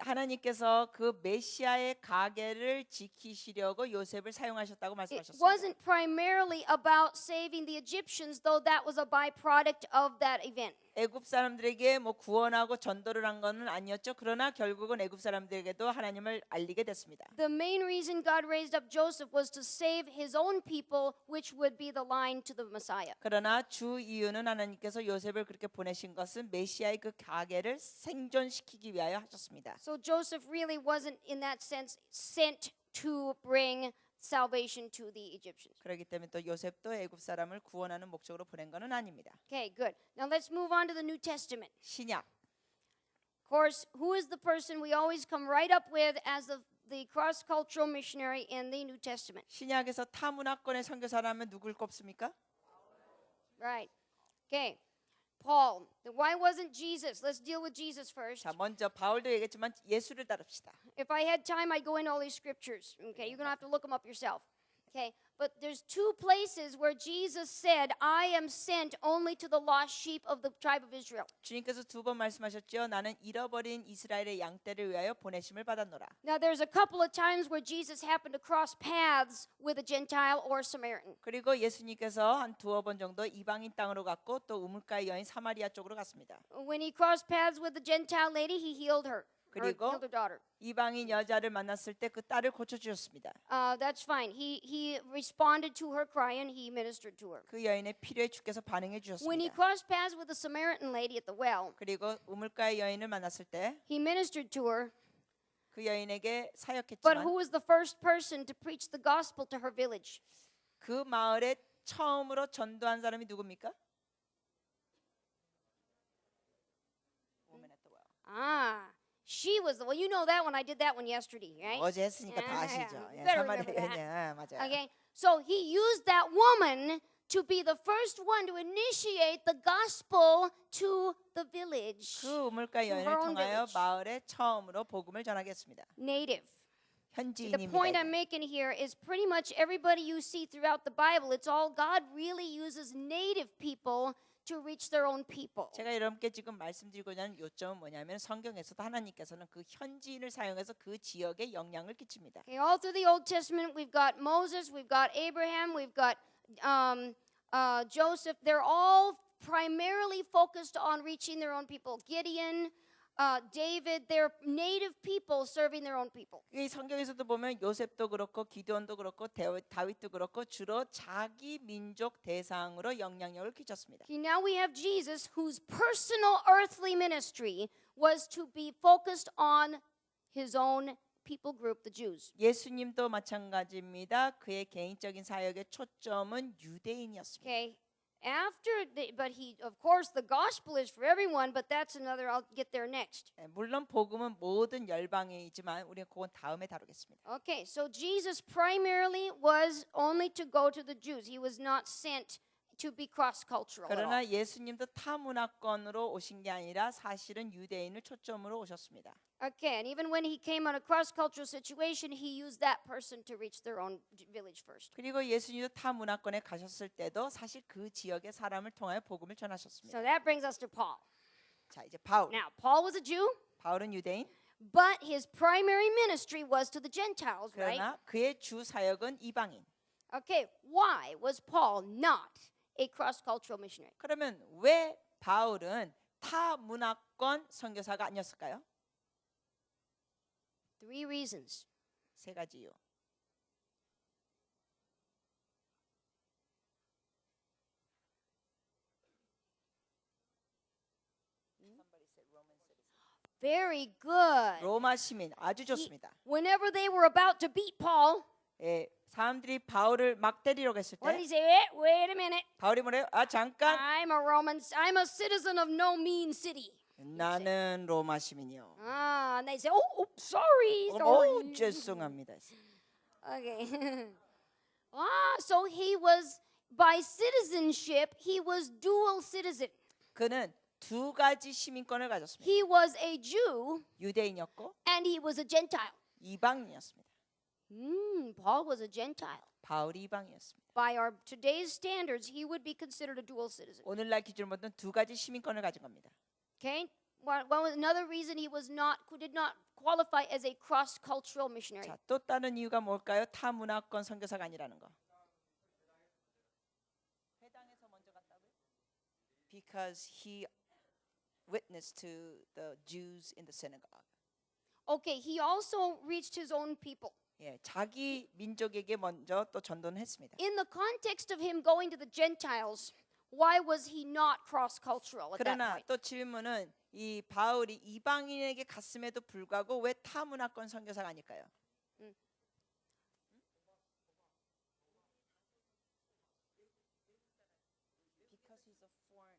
하나님께서 그 메시아의 가계를 지키시려고 요셉을 사용하셨다고 It 말씀하셨습니다. wasn't primarily about saving the Egyptians, though that was a byproduct of that event. 애굽 사람들에게 뭐 구원하고 전도를 한 것은 아니었죠. 그러나 결국은 애굽 사람들에게도 하나님을 알리게 됐습니다. The main reason God raised up Joseph was to save his own people, which would be the line to the Messiah. 그러나 주 이유는 하나님께서 요셉을 그렇게 보내신 것은 메시아의 그 가계를 생존시키기 위하여 하셨습니다. So Joseph really wasn't, in that sense, sent to bring salvation to the Egyptians. 그렇기 때문에 또 요셉도 애굽 사람을 구원하는 목적으로 보낸 것은 아닙니다. Okay, good. Now let's move on to the New Testament. 신약. Of course, who is the person we always come right up with as the cross-cultural missionary in the New Testament? 신약에서 타문화권의 선교사라면 누굴 꼽습니까? Right. Okay. Paul. Why wasn't Jesus? Let's deal with Jesus first. 자, 먼저 바울도 얘기했지만 예수를 따릅시다. If I had time, I'd go into all these scriptures. Okay, you're going to have to look them up yourself. Okay, but there's two places where Jesus said, I am sent only to the lost sheep of the tribe of Israel. 주님께서 두 번 말씀하셨죠. 나는 잃어버린 이스라엘의 양떼를 위하여 보내심을 받았노라. Now, there's a couple of times where Jesus happened to cross paths with a Gentile or Samaritan. 그리고 예수님께서 한 두어 번 정도 이방인 땅으로 갔고 또 우물가의 여인 사마리아 쪽으로 갔습니다. When he crossed paths with the Gentile lady, he healed her. Or 그리고 healed her daughter. 이방인 여자를 만났을 때 그 딸을 고쳐주셨습니다. That's fine. He responded to her cry and he ministered to her. 그 여인의 필요에 주께서 반응해 When he 주셨습니다. crossed paths with the Samaritan lady at the well, 그리고 우물가의 여인을 만났을 때 그 he ministered to her. 여인에게 But 사역했지만 who was the first person to preach the gospel to her village? 그 마을에 처음으로 전도한 사람이 누굽니까? She was the well. You know that one. I did that one yesterday, right? 어제 했으니까 다 아시죠. You 예, better 사마리아 remember that. 여인 맞아요. Okay, so he used that woman to be the first one to initiate the gospel to the village. 그 우물가 여인을 her own 통하여 village. 마을에 처음으로 복음을 전하겠습니다. Native. The 현지인입니다. point I'm making here is pretty much everybody you see throughout the Bible. It's all God really uses native people to reach their own people. 제가 여러분께 지금 말씀드리고자 하는 요점은 뭐냐면 성경에서도 하나님께서는 그 현지인을 사용해서 그 지역에 영향을 끼칩니다. Okay, all through the Old Testament, we've got Moses, we've got Abraham, we've got Joseph. They're all primarily focused on reaching their own people. Gideon, David, their native people serving their own people. 이 성경에서도 보면 요셉도 그렇고 기드온도 그렇고 다윗도 그렇고 주로 자기 민족 대상으로 영향력을 끼쳤습니다. Okay, now we have Jesus, whose personal earthly ministry was to be focused on his own people group, the Jews. 예수님도 마찬가지입니다. 그의 개인적인 사역의 초점은 유대인이었습니다. Okay. But he, of course, the gospel is for everyone, but that's another, I'll get there next. 물론 복음은 모든 열방이지만 우리는 그건 다음에 다루겠습니다. Okay, so Jesus primarily was only to go to the Jews. He was not sent to be cross-cultural at all. 그러나 예수님도 타 문화권으로 오신 게 아니라 사실은 유대인을 초점으로 오셨습니다. Okay, and even when he came on a cross-cultural situation, he used that person to reach their own village first. 그리고 예수님도 타 문화권에 가셨을 때도 사실 그 지역의 사람을 통하여 복음을 전하셨습니다. So that brings us to Paul. 자, 이제 바울. Now, Paul was a Jew, 바울은 유대인. but his primary ministry was to the Gentiles, right? 그러나 그의 주 사역은 이방인. Okay, why was Paul not a cross-cultural missionary? 그러면 왜 바울은 타 문화권 선교사가 아니었을까요? 3 reasons. 세 가지 이유. Very good. 로마 시민 아주 좋습니다. Whenever they were about to beat Paul, 예, 사람들이 바울을 막 때리려고 했을 what did he 때 say? Wait a minute. 바울이 뭐래요? 아 잠깐, I'm a citizen of no mean city. 나는 로마 시민이요. And they say, oh sorry. 죄송합니다. Okay. So he was, by citizenship, he was dual citizen. 그는 두 가지 시민권을 가졌습니다. He was a Jew 유대인이었고 and he was a Gentile. 이방인이었습니다. Paul was a Gentile. 바울이 이방인이었습니다. By our today's standards, he would be considered a dual citizen. 오늘날 기준으로 보면 두 가지 시민권을 가진 겁니다. Okay. What was another reason he did not qualify as a cross-cultural missionary? 자, 또 다른 이유가 뭘까요? 타 문화권 선교사가 아니라는 거. 회당에서 먼저 갔다고요? Because he witnessed to the Jews in the synagogue. Okay, he also reached his own people. 예, 자기 민족에게 먼저 또 전도했습니다. In the context of him going to the Gentiles, why was he not cross-cultural at that 그러나 point? 또 질문은 이 바울이 이방인에게 갔음에도 불구하고 왜 타 문화권 선교사가 아닐까요? Because he's a foreigner.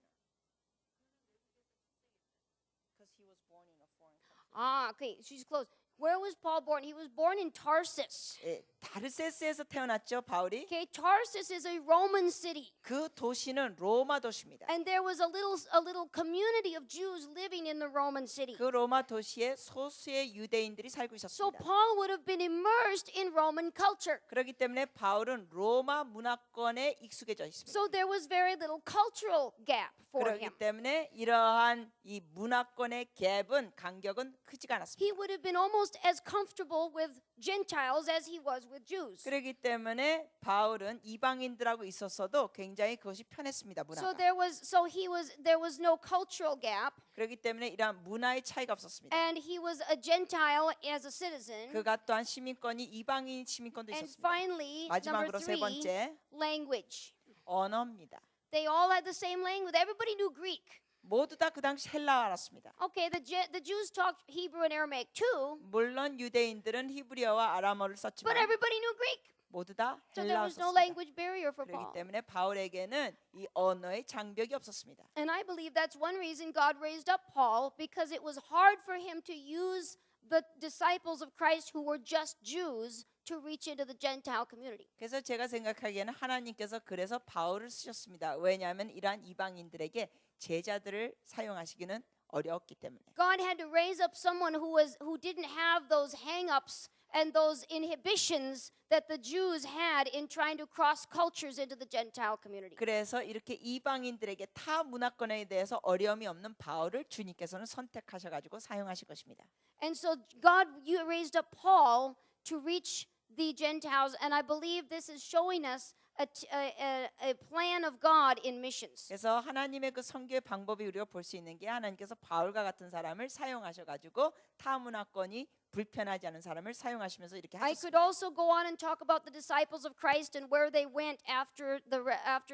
Because he was born in a foreign country. Okay, she's close. Where was Paul born? He was born in Tarsus. 예, 다르세스에서 태어났죠, 바울이. Okay, Tarsus is a Roman city. 그 도시는 로마 도시입니다. And there was a little community of Jews living in the Roman city. 그 로마 도시에 소수의 유대인들이 살고 So 있었습니다. Paul would have been immersed in Roman culture. 그렇기 때문에 바울은 로마 문화권에 익숙해져 있습니다. So there was very little cultural gap for 그렇기 him. 때문에 이러한 이 문화권의 갭은 간격은 크지가 않았습니다. He would have been almost as comfortable with Gentiles as he was with Jews. 그렇기 때문에 바울은 이방인들하고 있었어도 굉장히 그것이 편했습니다. 문화가. There was no cultural gap, 그렇기 때문에 이러한 문화의 차이가 없었습니다. and he was a Gentile as a citizen. 그가 또한 시민권이 이방인 시민권도 And 있었습니다. finally, number 마지막으로 세 3, 번째 language. 언어입니다. They all had the same language. Everybody knew Greek. 모두 다 그 당시 헬라어 알았습니다. Okay, the Jews talked Hebrew and Aramaic too, 물론 유대인들은 히브리어와 아람어를 but 썼지만 everybody knew Greek. 모두 다 So there 헬라어 was no 썼습니다. language barrier for 그렇기 Paul. 때문에 바울에게는 이 언어의 장벽이 없었습니다. And I believe that's one reason God raised up Paul, because it was hard for him to use the disciples of Christ who were just Jews to reach into the Gentile community. 그래서 제가 생각하기에는 하나님께서 그래서 바울을 쓰셨습니다. 왜냐하면 이러한 이방인들에게 제자들을 사용하시기는 어려웠기 때문에. God had to raise up someone who didn't have those hang-ups and those inhibitions that the Jews had in trying to cross cultures into the Gentile community. 그래서 이렇게 이방인들에게 타 문화권에 대해서 어려움이 없는 바울을 주님께서는 선택하셔가지고 사용하실 것입니다. And so God raised up Paul to reach the Gentiles, and I believe this is showing us a plan of God in missions. 그래서 하나님의 그 선교의 방법이 우리가 볼 수 있는 게 하나님께서 바울과 같은 사람을 사용하셔 가지고 타 문화권이 불편하지 않은 사람을 사용하시면서 이렇게 I could 하셨습니다. also go on and talk about the disciples of Christ and where they went after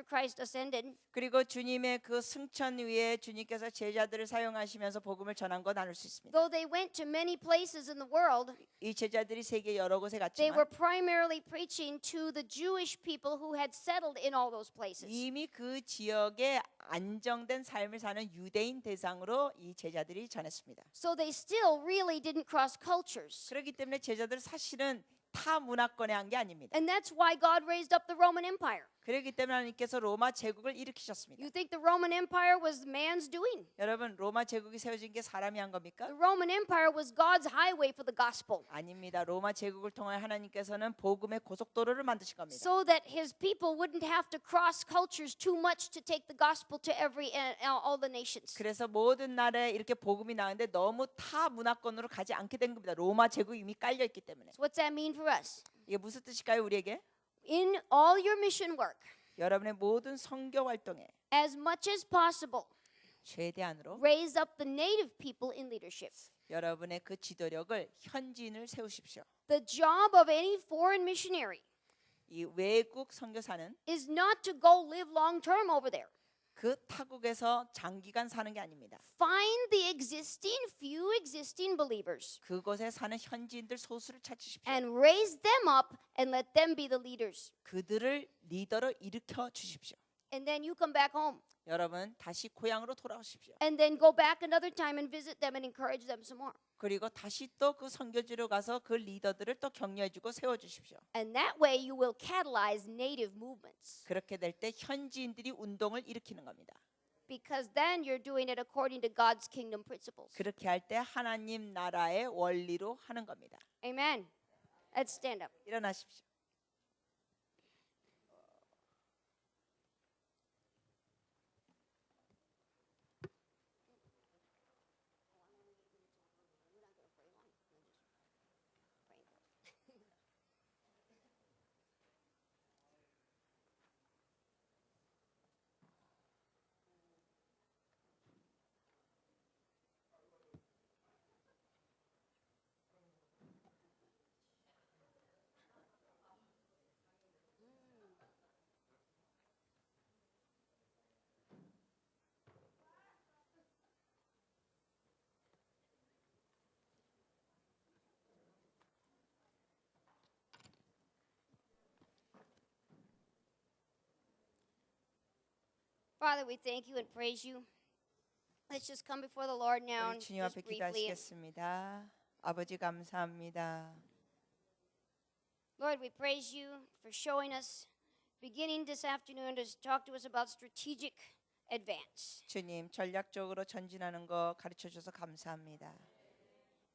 Christ ascended. 그리고 주님의 그 승천 위에 주님께서 제자들을 사용하시면서 복음을 전한 거 나눌 수 있습니다. Though they went to many places in the world, 이 제자들이 세계 여러 곳에 they were 갔지만 primarily preaching to the Jewish people who had settled in all those places. 이미 그 지역에 안정된 삶을 사는 유대인 대상으로 이 제자들이 전했습니다. So they still really didn't cross cultures. 그렇기 때문에 제자들 사실은 타 문화권에 한 게 아닙니다. And that's why God raised up the Roman Empire. 그렇기 때문에 하나님께서 로마 제국을 일으키셨습니다. You think the Roman Empire was man's doing? 여러분 로마 제국이 세워진 게 사람이 한 겁니까? The Roman Empire was God's highway for the gospel, 아닙니다. 로마 제국을 통해 하나님께서는 복음의 고속도로를 만드신 겁니다. so that his people wouldn't have to cross cultures too much to take the gospel to all the nations. 그래서 모든 나라에 이렇게 복음이 나오는데 너무 타 문화권으로 가지 않게 된 겁니다. 로마 제국이 이미 깔려 있기 때문에. So what's that mean for us? 이게 무슨 뜻일까요, 우리에게? In all your mission work, 여러분의 모든 선교 활동에 as much as possible, 최대한으로 raise up the native people in leadership. 여러분의 그 지도력을 현지인을 세우십시오. The job of any foreign missionary 이 외국 선교사는 is not to go live long term over there. 그 타국에서 장기간 사는 게 아닙니다. Find the few existing believers 그곳에 사는 현지인들 소수를 찾으십시오. and raise them up and let them be the leaders. 그들을 리더로 일으켜 주십시오. And then you come back home. 여러분 다시 고향으로 돌아오십시오. And then go back another time and visit them and encourage them some more. 그리고 다시 또 그 선교지로 가서 그 리더들을 또 격려해주고 세워주십시오. And that way you will catalyze native movements. 그렇게 될 때 현지인들이 운동을 일으키는 겁니다. Because then you're doing it according to God's kingdom principles. 그렇게 할 때 하나님 나라의 원리로 하는 겁니다. Amen. Let's stand up. 일어나십시오. Father, we thank you and praise you. Let's just come before the Lord now 우리 and 주님 just 앞에 briefly. 기도하시겠습니다. 아버지 감사합니다. Lord, we praise you for showing us, beginning this afternoon, to talk to us about strategic advance. 주님 전략적으로 전진하는 거 가르쳐 주셔서 감사합니다.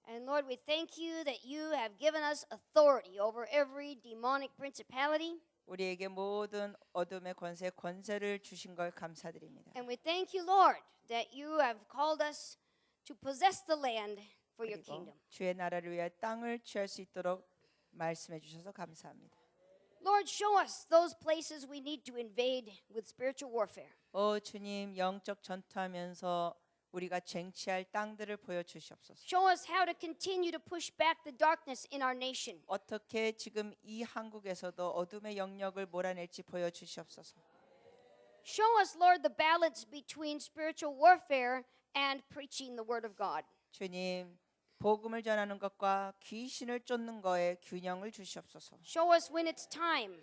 And Lord, we thank you that you have given us authority over every demonic principality. 우리에게 모든 어둠의 권세를 주신 걸 감사드립니다. And we thank you, Lord, that you have called us to possess the land for your 그리고 kingdom. 주의 나라를 위해 땅을 취할 수 있도록 말씀해 주셔서 감사합니다. Lord, show us those places we need to invade with spiritual warfare. 오 주님 영적 전투하면서 우리가 쟁취할 땅들을 보여주시옵소서. Show us how to continue to push back the darkness in our nation. 어떻게 지금 이 한국에서도 어둠의 영역을 몰아낼지 보여주시옵소서. Show us, Lord, the balance between spiritual warfare and preaching the word of God. 주님 복음을 전하는 것과 귀신을 쫓는 거에 균형을 주시옵소서. Show us when it's time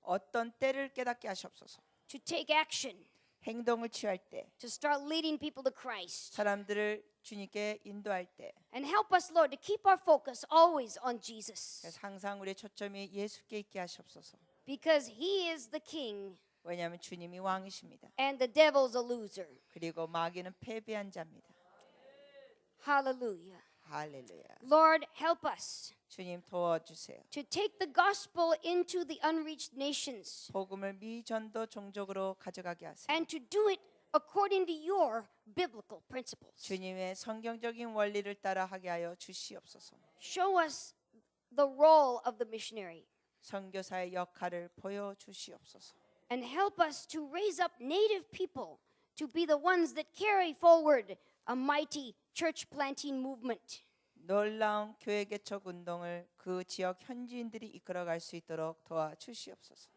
어떤 때를 깨닫게 하시옵소서. to take action, 행동을 취할 때 to start leading people to Christ. 사람들을 주님께 인도할 때 And help us, Lord, to keep our focus always on Jesus. 그래서 항상 우리의 초점이 예수께 있게 하시옵소서. Because he is the king 왜냐하면 주님이 왕이십니다. and the devil's a loser. 그리고 마귀는 패배한 자입니다. Hallelujah. 할렐루야. Lord, help us 주님 도와주세요. to take the gospel into the unreached nations 복음을 미전도 종족으로 가져가게 하세요. and to do it according to your biblical principles. 주님의 성경적인 원리를 따라 하게 하여 주시옵소서. Show us the role of the missionary. 선교사의 역할을 보여 주시옵소서. And help us to raise up native people to be the ones that carry forward a mighty church planting movement. 놀라운 교회 개척 운동을 그 지역 현지인들이 이끌어갈 수 있도록 도와주시옵소서.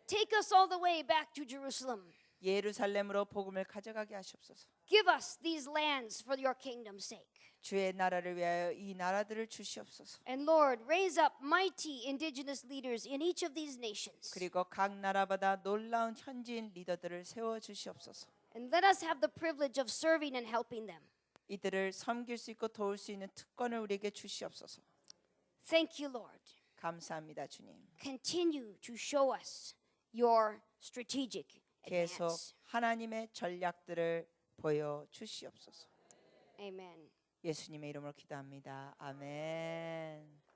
Take us all the way back to Jerusalem. 예루살렘으로 복음을 가져가게 하시옵소서. Give us these lands for your kingdom's sake. 주의 나라를 위하여 이 나라들을 주시옵소서. And Lord, raise up mighty indigenous leaders in each of these nations. 그리고 각 나라마다 놀라운 현지인 리더들을 세워 주시옵소서. And let us have the privilege of serving and helping them. 이들을 섬길 수 있고 도울 수 있는 특권을 우리에게 주시옵소서. Thank you, Lord. 감사합니다, 주님. Continue to show us your strategic 계속 advance. 하나님의 전략들을 보여 주시옵소서. Amen. 예수님의 이름으로 기도합니다. 아멘.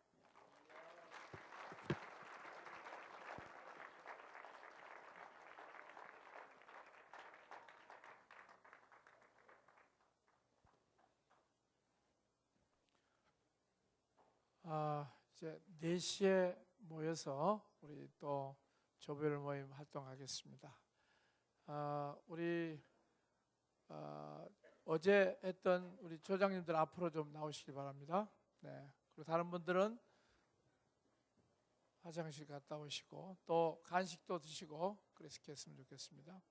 이제 4시에 모여서 우리 또 조별 모임 활동하겠습니다. 우리 어제 했던 우리 조장님들 앞으로 좀 나오시기 바랍니다. 네. 그리고 다른 분들은 화장실 갔다 오시고 또 간식도 드시고 그렇게 했으면 좋겠습니다.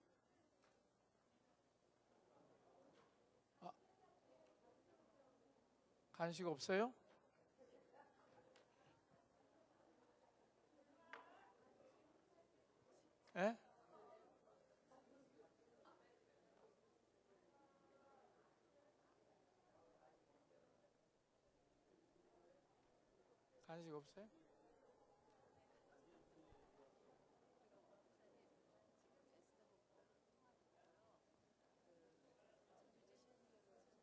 간식 없어요? 예? 간식 없어요?